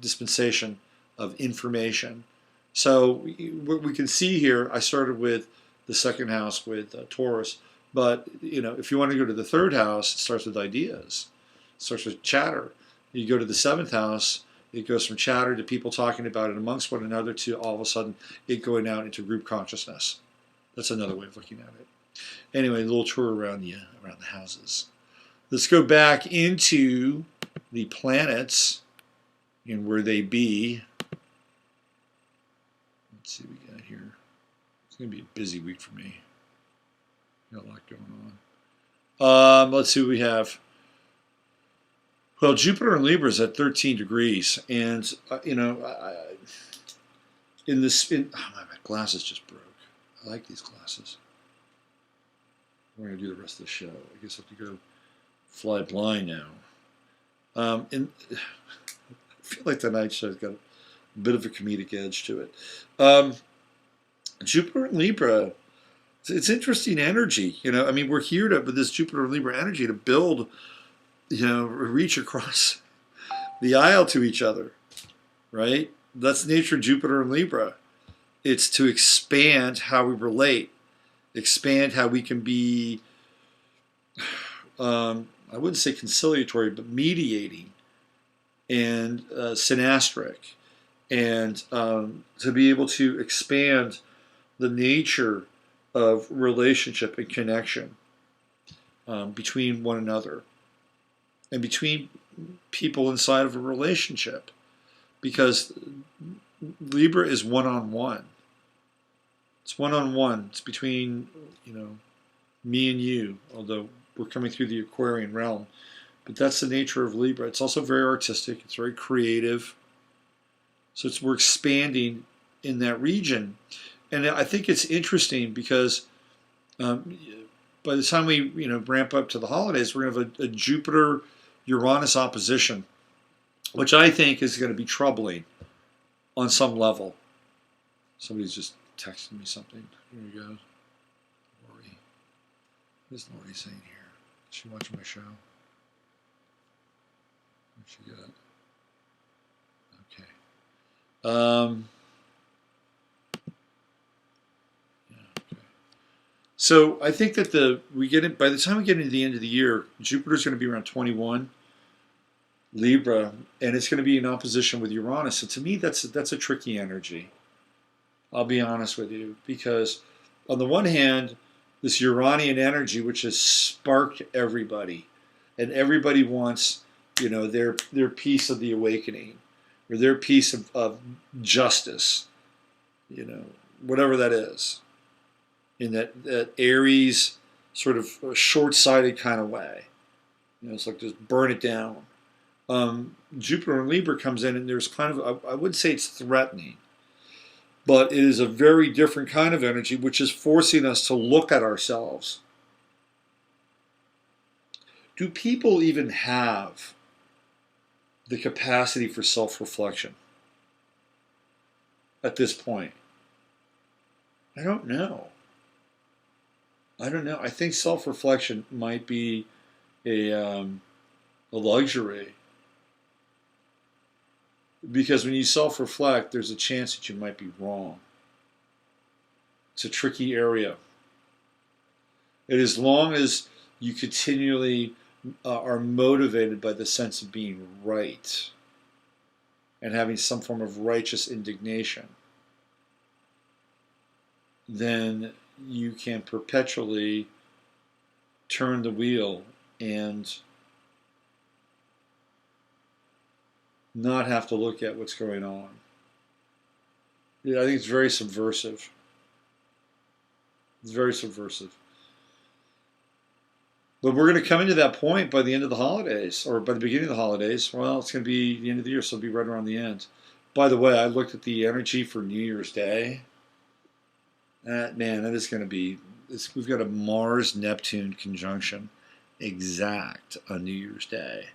dispensation of information. So what we can see here, I started with the 2nd house with Taurus, but if you want to go to the 3rd house, it starts with ideas, it starts with chatter. You go to the 7th house, it goes from chatter to people talking about it amongst one another to all of a sudden it going out into group consciousness. That's another way of looking at it. Anyway, a little tour around the houses. Let's go back into the planets and where they be. Let's see what we got here. It's going to be a busy week for me. Got a lot going on. Let's see what we have. Well, Jupiter in Libra is at 13 degrees, and my glasses just broke. I like these glasses. We're going to do the rest of the show. I guess I have to go fly blind now. And I feel like tonight's show's got a bit of a comedic edge to it. Jupiter in Libra, it's interesting energy. We're here with this Jupiter in Libra energy to build, reach across the aisle to each other, right? That's the nature of Jupiter and Libra. It's to expand how we relate, expand how we can be, I wouldn't say conciliatory, but mediating and synastric, and to be able to expand the nature of relationship and connection between one another and between people inside of a relationship, because Libra is one-on-one. It's one-on-one. It's between, me and you, although we're coming through the Aquarian realm. But that's the nature of Libra. It's also very artistic. It's very creative. So we're expanding in that region. And I think it's interesting because um, by the time we ramp up to the holidays, we're going to have a Jupiter Uranus opposition, which I think is going to be troubling on some level. Somebody's just texting me something. Here we go. Lori. What is Lori saying here? Is she watching my show? What she got? Okay. Yeah, okay. So I think that by the time we get into the end of the year, Jupiter's going to be around 21 Libra, and it's going to be in opposition with Uranus. So to me, that's a tricky energy. I'll be honest with you, because on the one hand, this Uranian energy, which has sparked everybody, and everybody wants, their piece of the awakening, or their piece of justice, whatever that is, in that Aries sort of short-sighted kind of way. It's like just burn it down. Jupiter in Libra comes in, and there's kind of, I wouldn't say it's threatening, but it is a very different kind of energy, which is forcing us to look at ourselves. Do people even have the capacity for self-reflection at this point? I don't know. I think self-reflection might be a luxury. Because when you self-reflect, there's a chance that you might be wrong. It's a tricky area. And as long as you continually are motivated by the sense of being right and having some form of righteous indignation, then you can perpetually turn the wheel and not have to look at what's going on. Yeah, I think it's very subversive. It's very subversive. But we're going to come into that point by the end of the holidays, or by the beginning of the holidays. Well, it's going to be the end of the year, so it'll be right around the end. By the way, I looked at the energy for New Year's Day. That is going to be, we've got a Mars-Neptune conjunction exact on New Year's Day.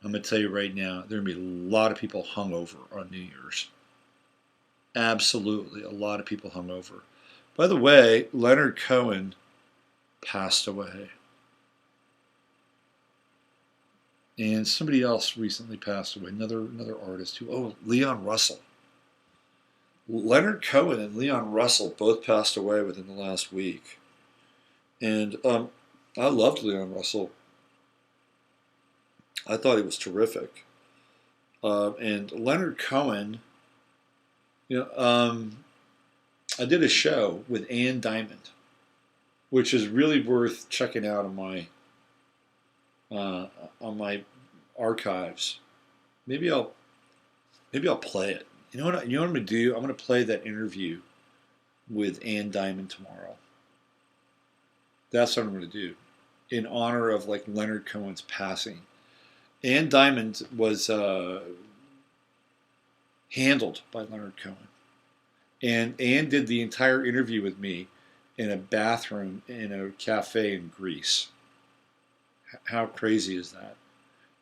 I'm going to tell you right now, there are going to be a lot of people hungover on New Year's. Absolutely, a lot of people hungover. By the way, Leonard Cohen passed away. And somebody else recently passed away, another artist Leon Russell. Leonard Cohen and Leon Russell both passed away within the last week. And I loved Leon Russell. I thought he was terrific. And Leonard Cohen, I did a show with Ann Diamond, which is really worth checking out on my archives. Maybe I'll play it. You know what I'm going to do? I'm going to play that interview with Ann Diamond tomorrow. That's what I'm going to do in honor of Leonard Cohen's passing. Ann Diamond was handled by Leonard Cohen. And Ann did the entire interview with me in a bathroom in a cafe in Greece. How crazy is that?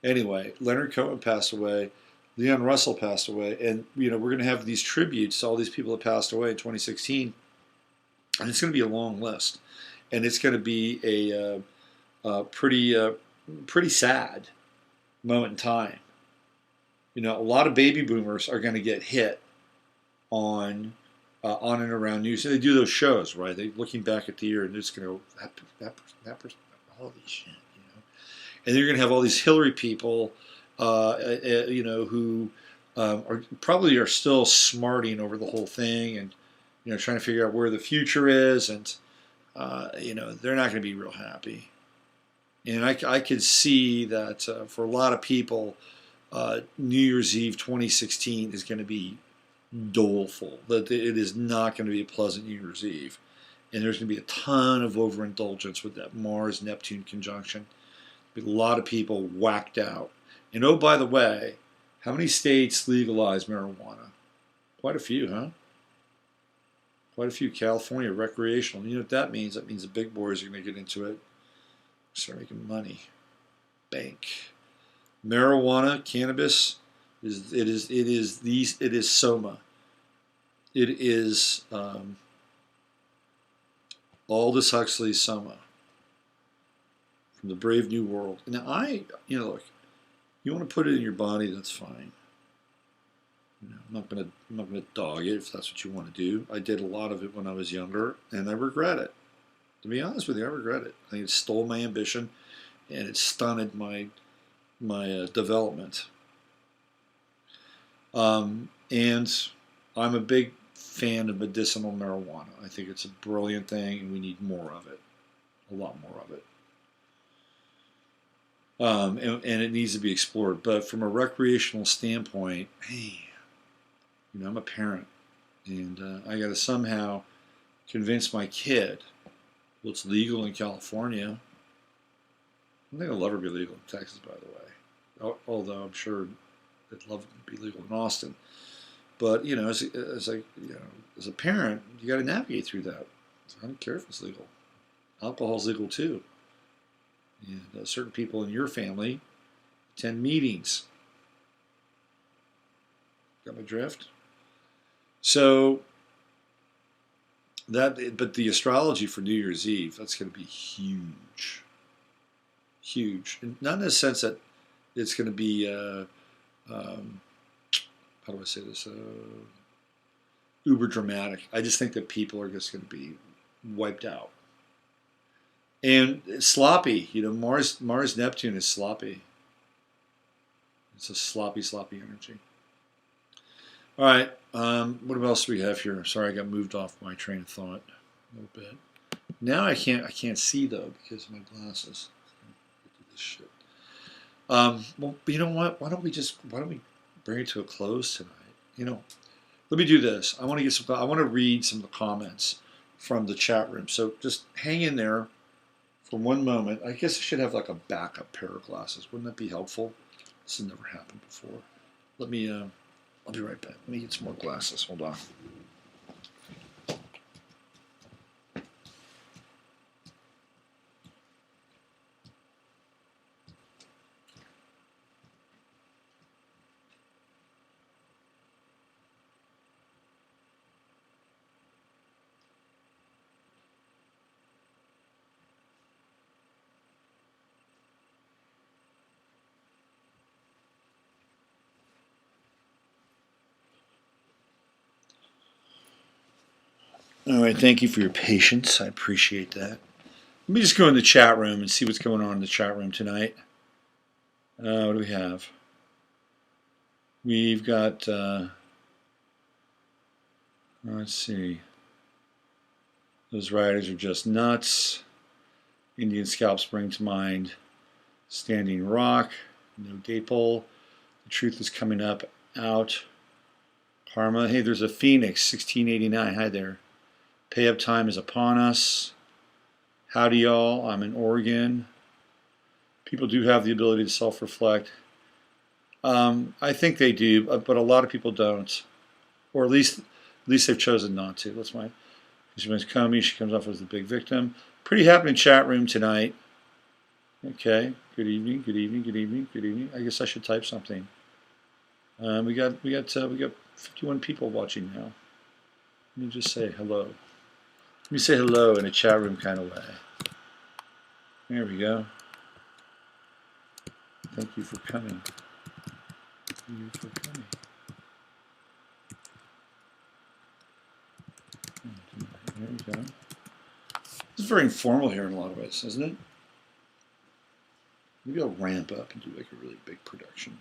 Anyway, Leonard Cohen passed away. Leon Russell passed away. And, we're going to have these tributes to all these people that passed away in 2016. And it's going to be a long list. And it's going to be a pretty sad moment in time. A lot of baby boomers are going to get hit on and around news. They do those shows, right? They're looking back at the year and they're just going to go, that person, holy shit, And you're going to have all these Hillary people, who are still smarting over the whole thing and, trying to figure out where the future is. And, they're not going to be real happy. And I could see that for a lot of people, New Year's Eve 2016 is going to be doleful. That it is not going to be a pleasant New Year's Eve. And there's going to be a ton of overindulgence with that Mars-Neptune conjunction. There'll be a lot of people whacked out. And oh, by the way, how many states legalize marijuana? Quite a few, huh? Quite a few. California, recreational. You know what that means? That means the big boys are going to get into it, start making money. Bank. Marijuana, cannabis, it is soma. It is Aldous Huxley's Soma from the Brave New World. Now look, you want to put it in your body, that's fine. I'm not gonna dog it if that's what you want to do. I did a lot of it when I was younger, and I regret it. To be honest with you, I regret it. I think it stole my ambition, and it stunted my development. And I'm a big fan of medicinal marijuana. I think it's a brilliant thing, and we need more of it, a lot more of it. And it needs to be explored. But from a recreational standpoint, hey, I'm a parent, and I got to somehow convince my kid. Well, it's legal in California. I don't think it'll ever be legal in Texas, by the way. Although I'm sure it'd love to be legal in Austin. But as a parent, you got to navigate through that. So I don't care if it's legal. Alcohol's legal too. And certain people in your family attend meetings. Got my drift? So but the astrology for New Year's Eve, that's going to be huge. Huge. And not in the sense that it's going to be, how do I say this, uber dramatic. I just think that people are just going to be wiped out. And it's sloppy. Mars Neptune is sloppy. It's a sloppy energy. All right. What else do we have here? Sorry, I got moved off my train of thought a little bit. Now I can't see though because of my glasses. This shit. Well, you know what? Why don't we bring it to a close tonight? Let me do this. I want to read some of the comments from the chat room. So just hang in there for one moment. I guess I should have like a backup pair of glasses. Wouldn't that be helpful? This has never happened before. I'll be right back. Let me get some more glasses. Hold on. All right, thank you for your patience. I appreciate that. Let me just go in the chat room and see what's going on in the chat room tonight. What do we have? We've got, let's see. Those riders are just nuts. Indian scalps bring to mind Standing Rock, No Gapole. The truth is coming out. Karma. Hey, there's a Phoenix, 1689. Hi there. Pay up time is upon us. Howdy, y'all. I'm in Oregon. People do have the ability to self-reflect. I think they do, but a lot of people don't, or at least they've chosen not to. That's my. She comes off as the big victim. Pretty happening chat room tonight. Okay. Good evening. Good evening. Good evening. Good evening. I guess I should type something. We got 51 people watching now. Let me just say hello. Let me say hello in a chat room kind of way. There we go. Thank you for coming. Thank you for coming. There we go. It's very informal here in a lot of ways, isn't it? Maybe I'll ramp up and do like a really big production.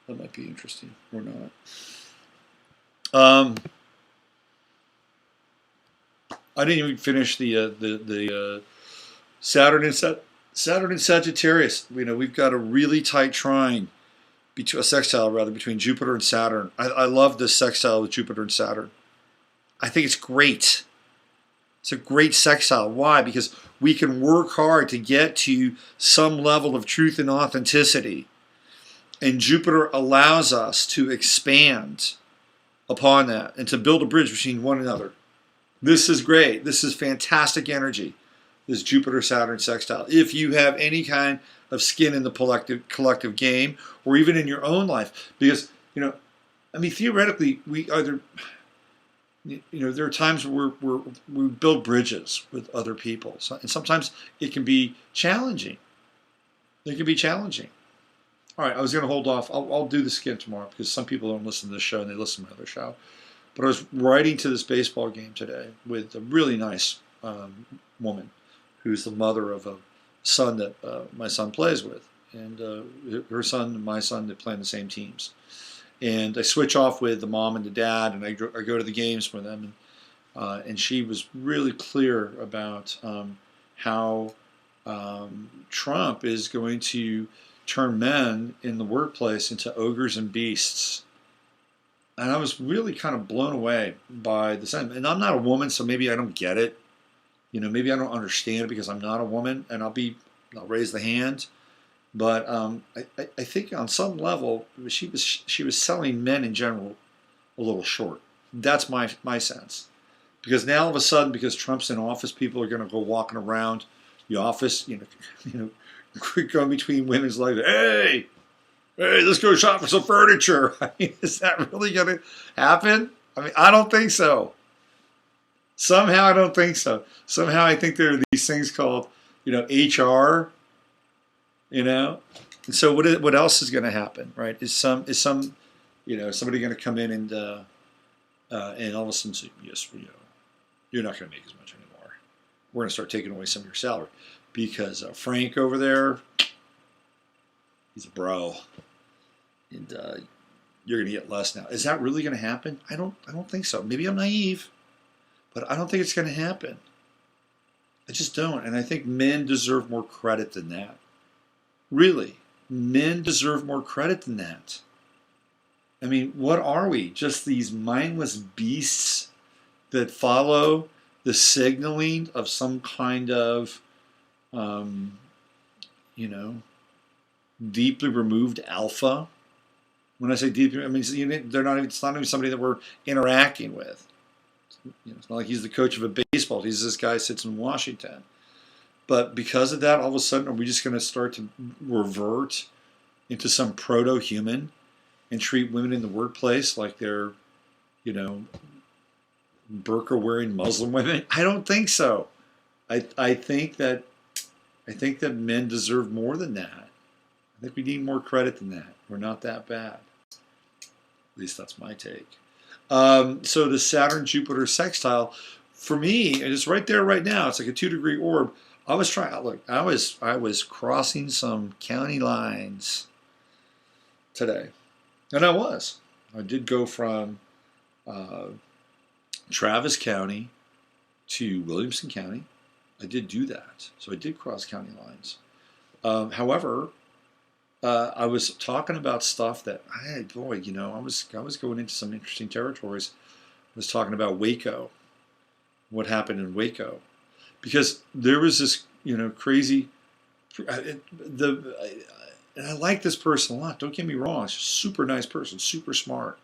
That might be interesting, or not. I didn't even finish the Saturn and Sagittarius. We've got a really tight trine, a sextile rather, between Jupiter and Saturn. I love this sextile with Jupiter and Saturn. I think it's great. It's a great sextile. Why? Because we can work hard to get to some level of truth and authenticity. And Jupiter allows us to expand upon that and to build a bridge between one another. This is great. This is fantastic energy, this Jupiter-Saturn sextile. If you have any kind of skin in the collective game, or even in your own life, because, I mean, theoretically, we either, there are times where we build bridges with other people, and sometimes it can be challenging. It can be challenging. All right, I was going to hold off. I'll do the skin tomorrow because some people don't listen to this show and they listen to my other show. But I was riding to this baseball game today with a really nice woman who's the mother of a son that my son plays with. And her son and my son, they play on the same teams. And I switch off with the mom and the dad, and I go to the games with them. And she was really clear about how Trump is going to turn men in the workplace into ogres and beasts. And I was really kind of blown away by the sentiment. And I'm not a woman, so maybe I don't get it. Maybe I don't understand it because I'm not a woman, and I'll raise the hand. But I think on some level she was selling men in general a little short. That's my sense. Because now all of a sudden, because Trump's in office, people are going to go walking around the office, going between women's legs. Hey, let's go shop for some furniture. I mean, is that really going to happen? I mean, I don't think so. Somehow I don't think so. Somehow I think there are these things called, HR. And so what else is going to happen, right? Is somebody going to come in and all of a sudden say, yes, you're not going to make as much anymore. We're going to start taking away some of your salary because Frank over there, he's a bro, and you're going to get less now. Is that really going to happen? I don't think so. Maybe I'm naive, but I don't think it's going to happen. I just don't, and I think men deserve more credit than that. Really, men deserve more credit than that. I mean, what are we? Just these mindless beasts that follow the signaling of some kind of, deeply removed alpha? When I say deeply, I mean they're not even. It's not even somebody that we're interacting with. It's not like he's the coach of a baseball. He's this guy who sits in Washington. But because of that, all of a sudden, are we just going to start to revert into some proto-human and treat women in the workplace like they're, burqa-wearing Muslim women? I don't think so. I think that men deserve more than that. I think we need more credit than that. We're not that bad. At least that's my take. So the Saturn-Jupiter sextile, for me, and it's right there right now. It's like a 2-degree orb. I was trying. Look, I was crossing some county lines today, and I did go from Travis County to Williamson County. I did do that, so I did cross county lines. However, I was talking about stuff that I was going into some interesting territories. I was talking about Waco, what happened in Waco. Because there was this, crazy, and I like this person a lot. Don't get me wrong. She's a super nice person, super smart.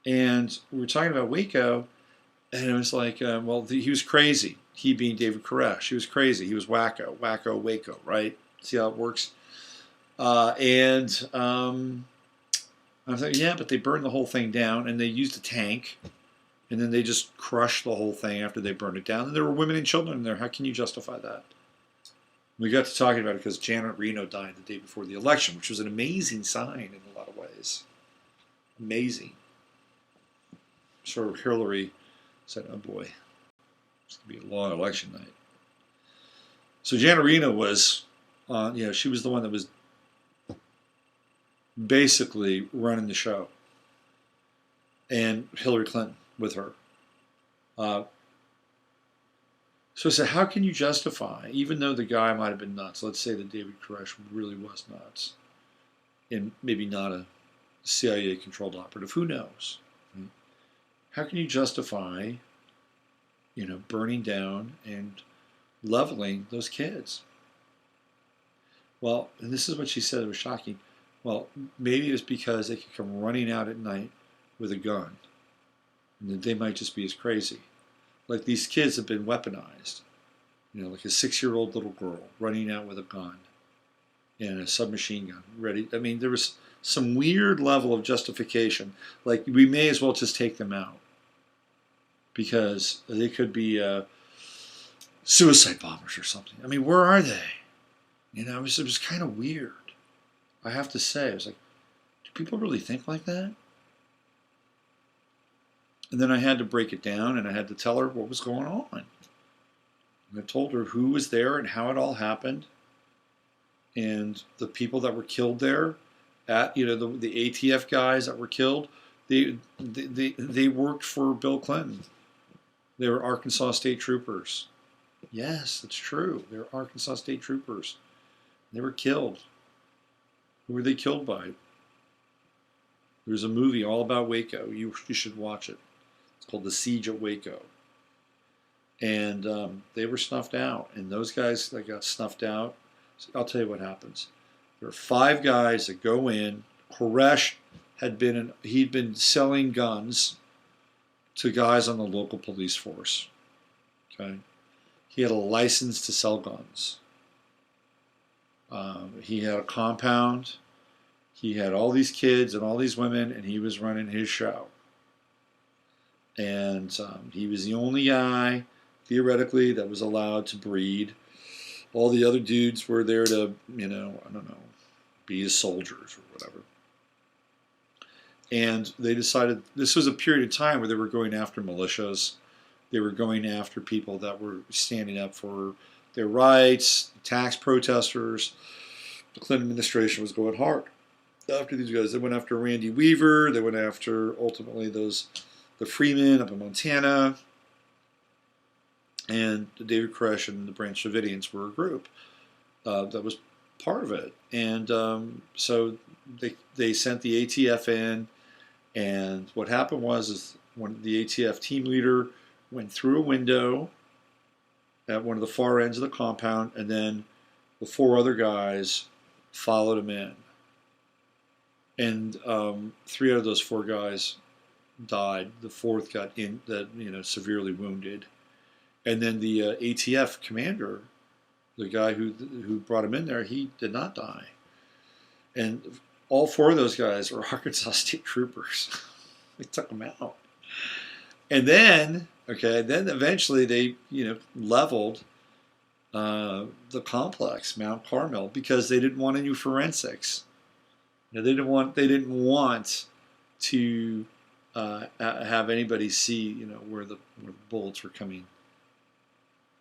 And we were talking about Waco, and it was like, he was crazy. He being David Koresh. He was crazy. He was wacko, Waco, right? See how it works? I was like, yeah, but they burned the whole thing down, and they used a tank. And then they just crushed the whole thing after they burned it down. And there were women and children in there. How can you justify that? We got to talking about it because Janet Reno died the day before the election, which was an amazing sign in a lot of ways. Amazing. So Hillary said, oh boy, it's going to be a long election night. So Janet Reno was, she was the one that was basically running the show. And Hillary Clinton with her. So I said, how can you justify, even though the guy might have been nuts, let's say that David Koresh really was nuts, and maybe not a CIA-controlled operative, who knows? Right? How can you justify, burning down and leveling those kids? Well, and this is what she said, it was shocking. Well, maybe it was because they could come running out at night with a gun, and that they might just be as crazy. Like these kids have been weaponized. Like a 6-year-old little girl running out with a gun and a submachine gun ready. I mean, there was some weird level of justification. Like we may as well just take them out because they could be suicide bombers or something. I mean, where are they? It was kind of weird. I have to say, I was like, do people really think like that? And then I had to break it down, and I had to tell her what was going on. And I told her who was there and how it all happened, and the people that were killed there, the ATF guys that were killed, they worked for Bill Clinton. They were Arkansas State Troopers. Yes, it's true. They were Arkansas State Troopers. They were killed. Who were they killed by? There's a movie all about Waco. You should watch it. It's called The Siege at Waco. And they were snuffed out. And those guys that got snuffed out, I'll tell you what happens. There are 5 guys that go in. Koresh he'd been selling guns to guys on the local police force. Okay, he had a license to sell guns. He had a compound. He had all these kids and all these women, and he was running his show. And he was the only guy, theoretically, that was allowed to breed. All the other dudes were there to, I don't know, be his soldiers or whatever. And they decided this was a period of time where they were going after militias. They were going after people that were standing up for their rights, tax protesters. The Clinton administration was going hard after these guys. They went after Randy Weaver. They went after, ultimately, the Freemen up in Montana. And David Koresh and the Branch Davidians were a group that was part of it. And so they sent the ATF in. And what happened was when the ATF team leader went through a window at one of the far ends of the compound, and then the 4 other guys followed him in. And 3 out of those 4 guys died. The 4th got severely wounded. And then the ATF commander, the guy who brought him in there, he did not die. And all 4 of those guys were Arkansas State Troopers. They took them out. And then, then eventually they, leveled the complex, Mount Carmel, because they didn't want any forensics. They didn't want to have anybody see, where the bullets were coming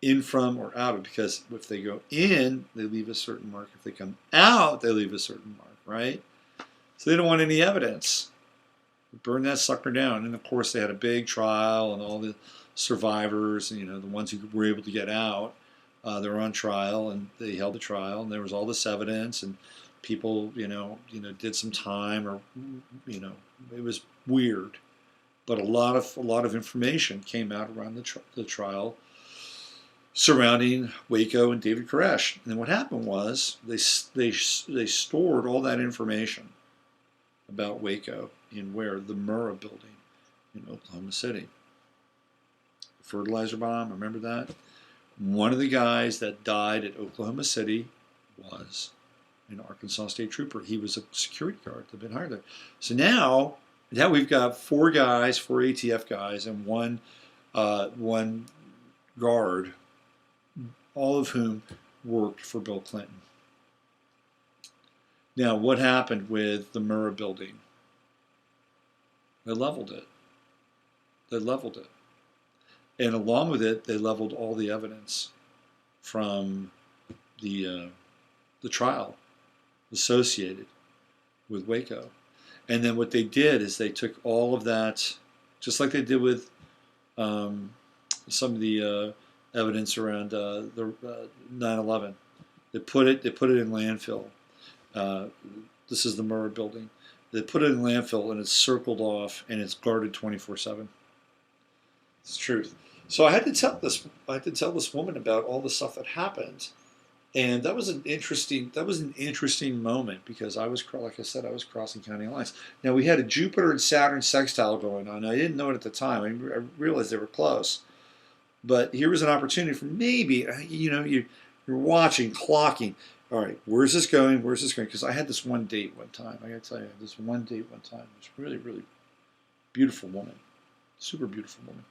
in from or out of, because if they go in, they leave a certain mark. If they come out, they leave a certain mark, right? So they don't want any evidence. Burn that sucker down. And of course, they had a big trial, and all the survivors, the ones who were able to get out, they were on trial, and they held the trial, and there was all this evidence, and people, did some time, or it was weird, but a lot of information came out around the trial surrounding Waco and David Koresh. And what happened was they stored all that information about Waco in the Murrah building in Oklahoma City. Fertilizer bomb, remember that? One of the guys that died at Oklahoma City was an Arkansas State Trooper. He was a security guard that had been hired there. So now we've got 4 ATF guys, and one guard, all of whom worked for Bill Clinton. Now, what happened with the Murrah building? They leveled it. And along with it, they leveled all the evidence from the trial associated with Waco. And then what they did is they took all of that, just like they did with some of the evidence around the 9/11. They put it in landfill. This is the Murrah building. They put it in landfill, and it's circled off, and it's guarded 24/7. It's the truth. So I had to tell this woman about all the stuff that happened And that was an interesting moment because like I said, I was crossing county lines. Now we had a Jupiter and Saturn sextile going on. I didn't know it at the time. I realized they were close, but here was an opportunity for maybe you're watching, clocking. All right, where's this going? Where's this going? Because I had this one date one time. I got to tell you, this one date one time. It was really, really beautiful woman, super beautiful woman.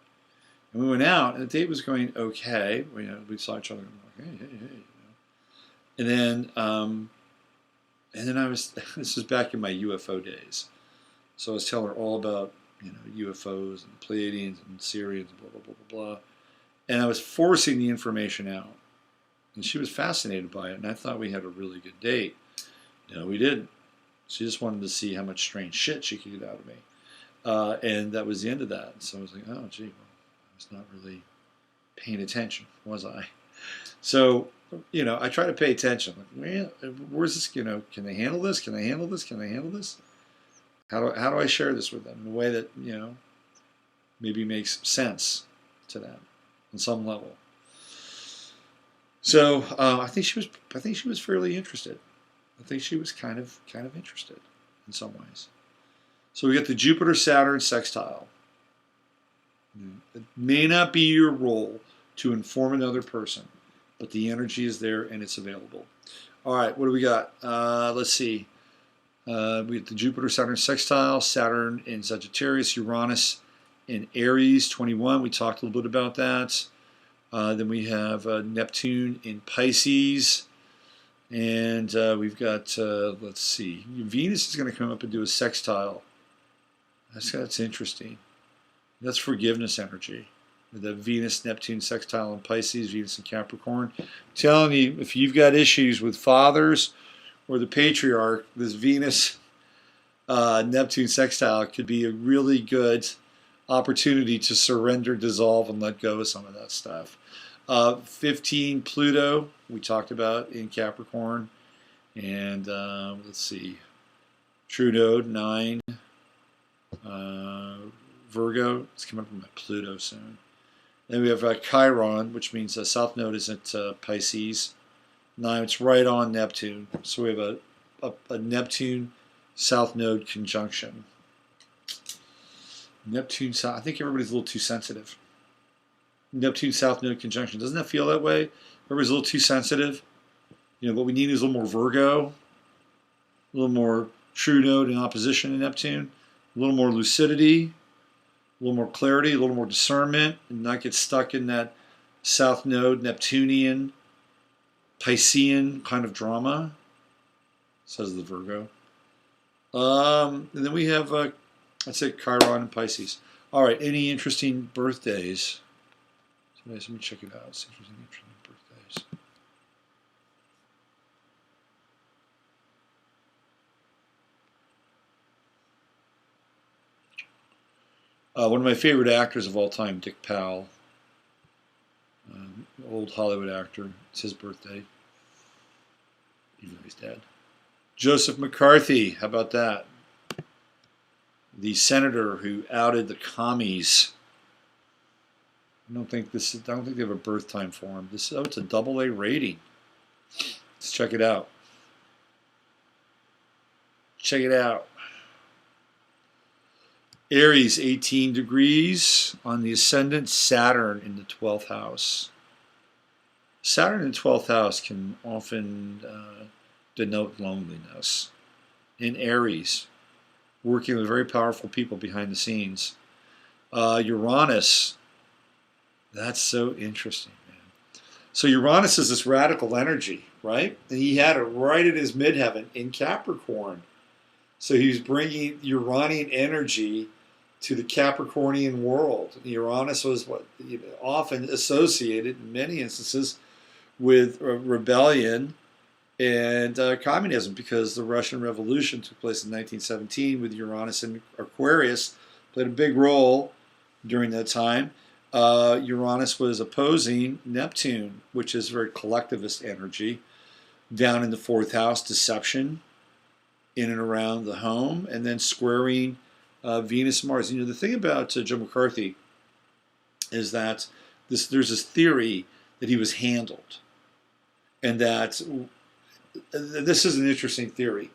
And we went out, and the date was going okay. We saw each other, and like, hey. And then I was. This was back in my UFO days, so I was telling her all about UFOs and Pleiadians and Sirians and blah blah blah blah blah, and I was forcing the information out, and she was fascinated by it, and I thought we had a really good date. No, we didn't. She just wanted to see how much strange shit she could get out of me, and that was the end of that. So I was like, oh gee, well, I was not really paying attention, was I? So, I try to pay attention. Like, where's this? Can they handle this? Can they handle this? Can they handle this? How do I share this with them in a way that maybe makes sense to them on some level? So I think she was fairly interested. I think she was kind of interested in some ways. So we got the Jupiter Saturn sextile. It may not be your role to inform another person, but the energy is there and it's available. All right, what do we got? Let's see. We got the Jupiter Saturn sextile, Saturn in Sagittarius, Uranus in Aries 21. We talked a little bit about that. Then we have Neptune in Pisces. And we've got, let's see, Venus is going to come up and do a sextile. That's interesting. That's forgiveness energy. The Venus-Neptune sextile in Pisces, Venus in Capricorn. I'm telling you, if you've got issues with fathers or the patriarch, this Venus-Neptune sextile could be a really good opportunity to surrender, dissolve, and let go of some of that stuff. 15 Pluto, we talked about in Capricorn. And let's see, True Node 9. Virgo, it's coming up with my Pluto soon. Then we have Chiron, which means the South Node is at Pisces. 9, it's right on Neptune. So we have a Neptune South Node conjunction. Neptune South, I think everybody's a little too sensitive. Neptune South Node conjunction, doesn't that feel that way? Everybody's a little too sensitive. What we need is a little more Virgo, a little more True Node in opposition to Neptune, a little more lucidity, a little more clarity, a little more discernment, and not get stuck in that South Node, Neptunian, Piscean kind of drama, says the Virgo. And then we have, I'd say Chiron and Pisces. All right, any interesting birthdays? Let me check it out. See if there's any interesting birthdays. One of my favorite actors of all time, Dick Powell, old Hollywood actor. It's his birthday, even though he's dead. Joseph McCarthy, how about that? The senator who outed the commies. I don't think they have a birth time for him. It's a AA rating. Let's check it out. Check it out. Aries, 18 degrees on the ascendant, Saturn in the 12th house. Saturn in the 12th house can often denote loneliness. In Aries, working with very powerful people behind the scenes. Uranus, that's so interesting, man. So Uranus is this radical energy, right? And he had it right in his midheaven in Capricorn. So he was bringing Uranian energy to the Capricornian world. Uranus was often associated in many instances with rebellion and communism, because the Russian Revolution took place in 1917 with Uranus and Aquarius, played a big role during that time. Uranus was opposing Neptune, which is very collectivist energy, down in the 4th house, deception, in and around the home, and then squaring Venus and Mars. The thing about Joe McCarthy is that there's this theory that he was handled. and that this is an interesting theory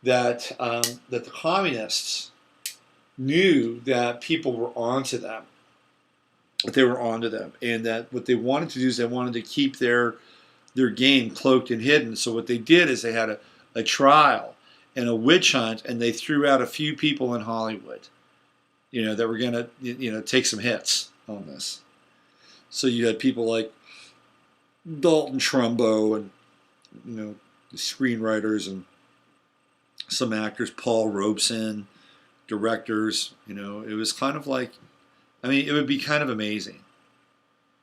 that that the communists knew that people were onto them, that they were onto them, and that what they wanted to do is they wanted to keep their game cloaked and hidden. So what they did is they had a trial and a witch hunt, and they threw out a few people in Hollywood, that were going to, take some hits on this. So you had people like Dalton Trumbo and, the screenwriters and some actors, Paul Robeson, directors. It was kind of like, it would be kind of amazing,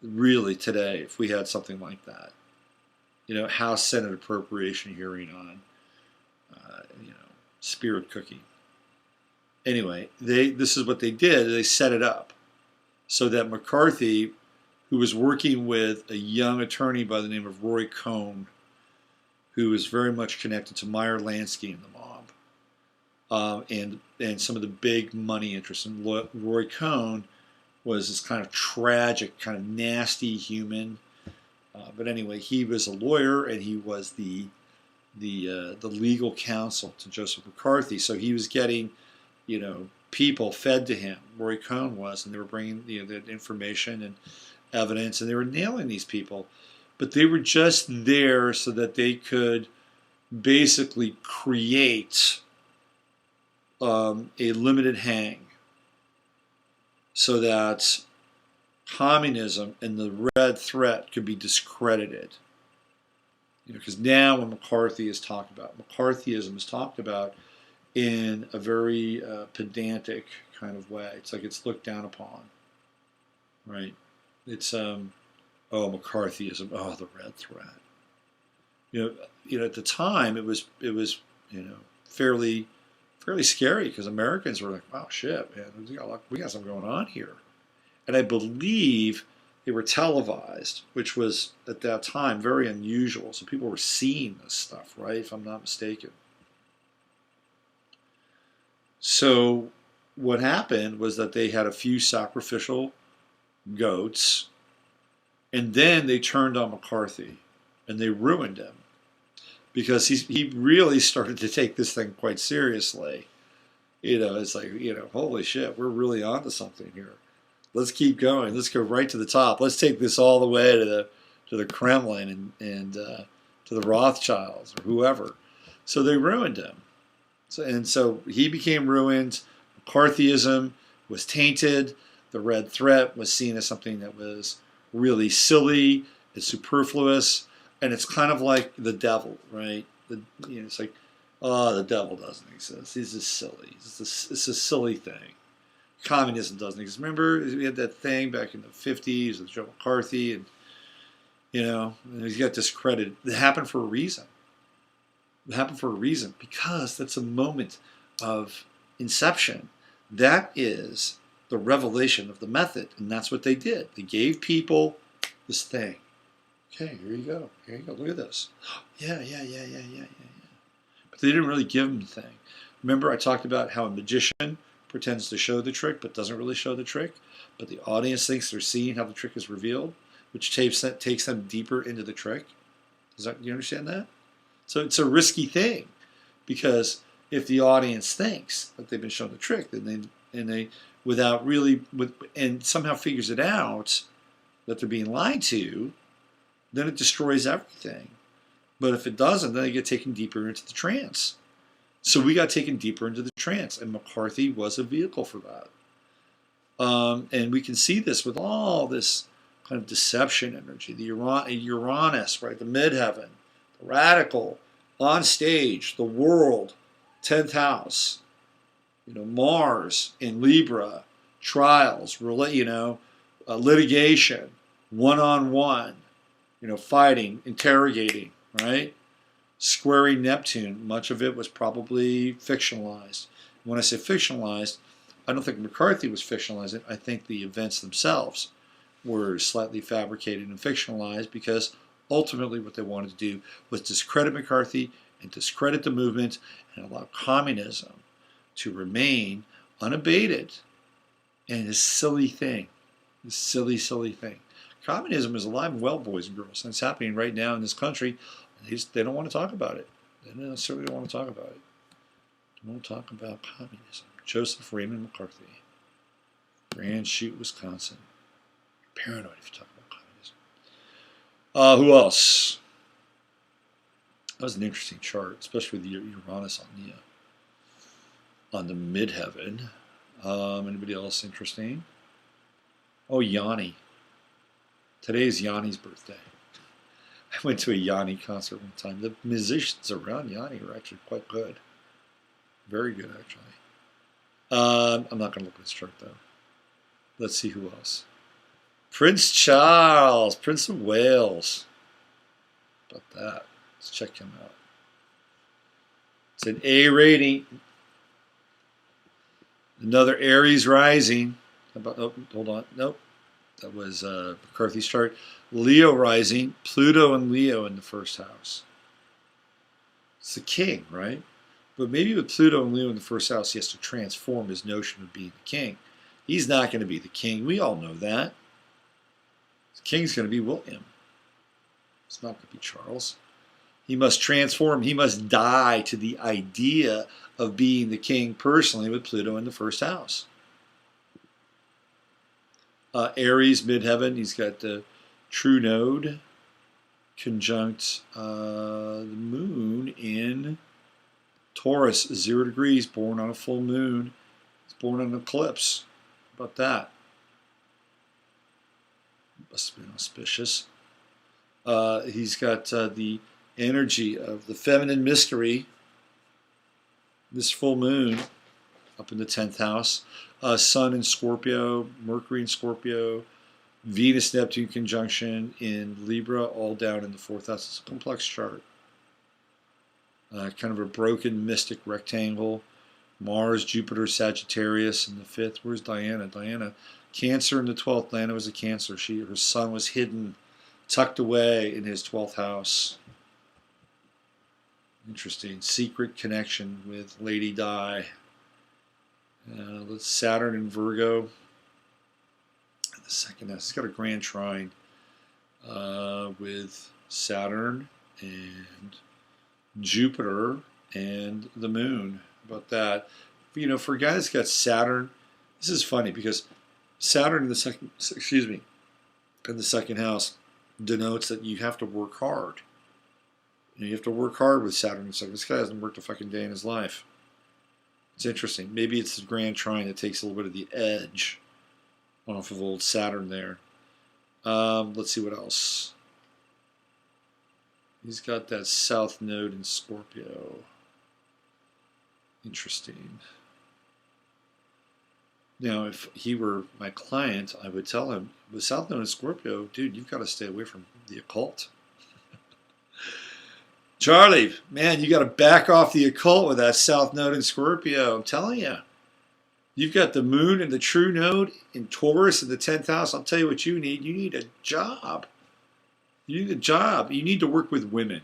really, today if we had something like that. House Senate appropriation hearing on, spirit cooking. Anyway, this is what they did. They set it up so that McCarthy, who was working with a young attorney by the name of Roy Cohn, who was very much connected to Meyer Lansky and the mob, and some of the big money interests. And Roy Cohn was this kind of tragic, kind of nasty human. But anyway, he was a lawyer, and he was the legal counsel to Joseph McCarthy. So he was getting, people fed to him. Roy Cohn was, and they were bringing the information and evidence, and they were nailing these people. But they were just there so that they could basically create a limited hang, so that communism and the red threat could be discredited. Because now when McCarthy is talked about, McCarthyism is talked about in a very pedantic kind of way. It's like it's looked down upon, right? It's McCarthyism, the red threat. At the time it was fairly scary, because Americans were like, wow, shit, man, we got something going on here. And I believe they were televised, which was at that time very unusual. So people were seeing this stuff, right? If I'm not mistaken. So what happened was that they had a few sacrificial goats, and then they turned on McCarthy, and they ruined him, because he really started to take this thing quite seriously. It's like, holy shit, we're really onto something here. Let's keep going. Let's go right to the top. Let's take this all the way to the Kremlin and to the Rothschilds or whoever. So they ruined him. So he became ruined. McCarthyism was tainted. The red threat was seen as something that was really silly, it's superfluous, and it's kind of like the devil, right? It's like, the devil doesn't exist. He's just silly. It's a silly thing. Communism doesn't exist. Remember, we had that thing back in the 50s with Joe McCarthy, and and he got discredited. It happened for a reason. It happened for a reason, because that's a moment of inception. That is the revelation of the method, and that's what they did. They gave people this thing. Okay, here you go. Here you go. Look at this. Yeah. But they didn't really give them the thing. Remember, I talked about how a magician pretends to show the trick but doesn't really show the trick, but the audience thinks they're seeing how the trick is revealed, which takes them deeper into the trick. Do you understand that? So it's a risky thing, because if the audience thinks that they've been shown the trick, then they and somehow figures it out that they're being lied to, then it destroys everything. But if it doesn't, then they get taken deeper into the trance. So we got taken deeper into the trance, and McCarthy was a vehicle for that. And we can see this with all this kind of deception energy, the Uranus, right, the midheaven, the radical, on stage, the world, 10th house, Mars in Libra, trials, litigation, one-on-one, fighting, interrogating, right? Squaring Neptune, much of it was probably fictionalized. When I say fictionalized, I don't think McCarthy was fictionalizing. I think the events themselves were slightly fabricated and fictionalized, because ultimately what they wanted to do was discredit McCarthy and discredit the movement and allow communism to remain unabated. And this silly thing, this silly thing. Communism is alive and well, boys and girls, and it's happening right now in this country. They don't want to talk about it. They necessarily don't want to talk about it. They won't talk about communism. Joseph Raymond McCarthy, Grand Chute, Wisconsin. Paranoid if you talk about communism. Who else? That was an interesting chart, especially with Uranus on the midheaven. Anybody else interesting? Oh, Yanni. Today is Yanni's birthday. I went to a Yanni concert one time. The musicians around Yanni are actually quite good. Very good, actually. I'm not going to look at this chart, though. Let's see who else. Prince Charles, Prince of Wales. How about that? Let's check him out. It's an A rating. Another Aries rising. How about, oh, hold on. Nope. That was McCarthy's chart. Leo rising. Pluto and Leo in the first house. It's the king, right? But maybe with Pluto and Leo in the first house, he has to transform his notion of being the king. He's not going to be the king. We all know that. The king's going to be William. It's not going to be Charles. He must transform. He must die to the idea of being the king personally with Pluto in the first house. Aries, midheaven, he's got the true node conjunct the moon in Taurus, 0 degrees, born on a full moon. He's born on an eclipse. How about that? Must have been auspicious. He's got the energy of the feminine mystery, this full moon up in the 10th house. Sun in Scorpio, Mercury in Scorpio, Venus Neptune conjunction in Libra, all down in the 4th house. It's a complex chart. Kind of a broken mystic rectangle. Mars, Jupiter, Sagittarius in the 5th. Where's Diana? Diana, Cancer in the 12th. Diana was a Cancer. Her sun was hidden, tucked away in his 12th house. Interesting. Secret connection with Lady Di. Let's Saturn in Virgo. The second house. It's got a grand trine with Saturn and Jupiter and the moon. How about that? You know, for a guy that's got Saturn, this is funny because Saturn in the second house denotes that you have to work hard. You have to work hard with Saturn in the second. This guy hasn't worked a fucking day in his life. It's interesting. Maybe it's the grand trine that takes a little bit of the edge off of old Saturn there. Let's see what else. He's got that south node in Scorpio. Interesting. Now, if he were my client, I would tell him, with south node in Scorpio, dude, you've got to stay away from the occult. Charlie, man, you got to back off the occult with that south node in Scorpio. I'm telling you. You've got the moon and the true node in Taurus in the 10th house. I'll tell you what you need. You need a job. You need a job. You need to work with women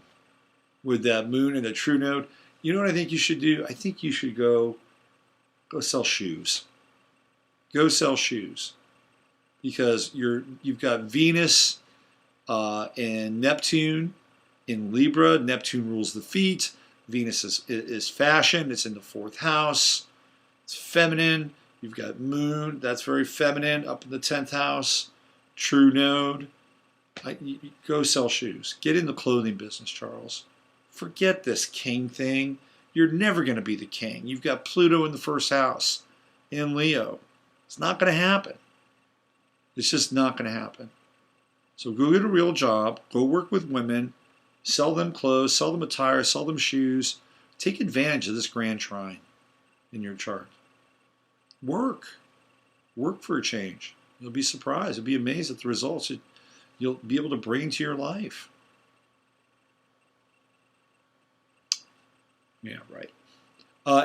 with that moon and the true node. You know what I think you should do? I think you should go sell shoes. Go sell shoes. Because you've got Venus and Neptune in Libra. Neptune rules the feet. Venus is fashion. It's in the 4th house. It's feminine. You've got moon. That's very feminine up in the 10th house. True node. Go sell shoes. Get in the clothing business, Charles. Forget this king thing. You're never going to be the king. You've got Pluto in the 1st house in Leo. It's not going to happen. It's just not going to happen. So go get a real job. Go work with women. Sell them clothes. Sell them attire. Sell them shoes. Take advantage of this grand trine in your chart. Work. Work for a change. You'll be surprised. You'll be amazed at the results you'll be able to bring to your life. Yeah, right.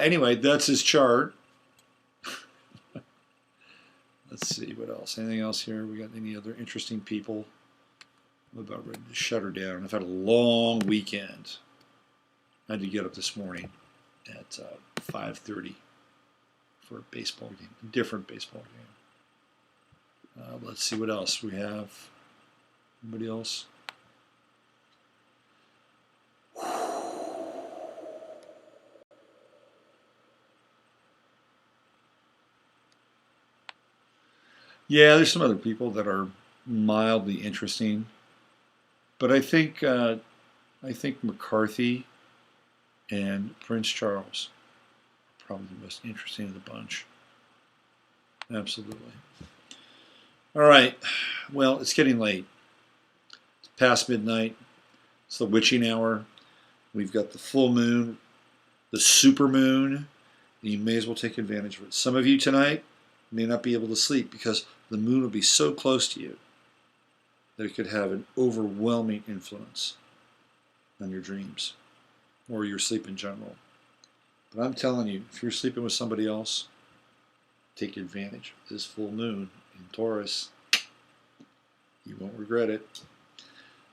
Anyway, that's his chart. Let's see what else. Anything else here? We got any other interesting people? I'm about ready to shut her down. I've had a long weekend. I had to get up this morning at 5:30 for a baseball game, a different baseball game. Let's see what else we have. Anybody else? Yeah, there's some other people that are mildly interesting, but I think McCarthy and Prince Charles are probably the most interesting of the bunch. Absolutely. All right. Well, it's getting late. It's past midnight. It's the witching hour. We've got the full moon, the super moon. You may as well take advantage of it. Some of you tonight may not be able to sleep because the moon will be so close to you that it could have an overwhelming influence on your dreams or your sleep in general. But I'm telling you, if you're sleeping with somebody else, take advantage of this full moon in Taurus. You won't regret it.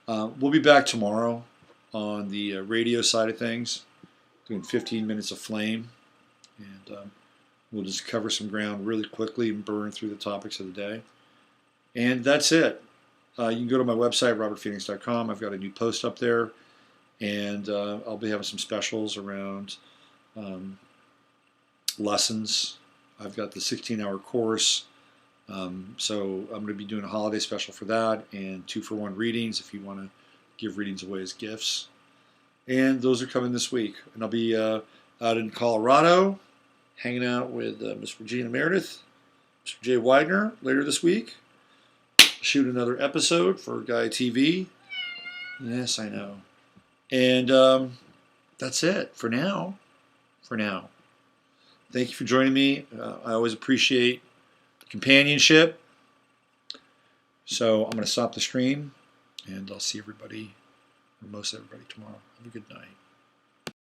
We'll be back tomorrow on the radio side of things, doing 15 minutes of flame. And we'll just cover some ground really quickly and burn through the topics of the day. And that's it. You can go to my website, robertphoenix.com. I've got a new post up there. And I'll be having some specials around lessons. I've got the 16-hour course. So I'm going to be doing a holiday special for that and 2-for-1 readings if you want to give readings away as gifts. And those are coming this week. And I'll be out in Colorado hanging out with Miss Regina Meredith, Mr. Jay Widener later this week. Shoot another episode for Gaia TV. Yes, I know. And that's it for now. For now. Thank you for joining me. I always appreciate the companionship. So I'm going to stop the stream, and I'll see everybody, or most everybody, tomorrow. Have a good night.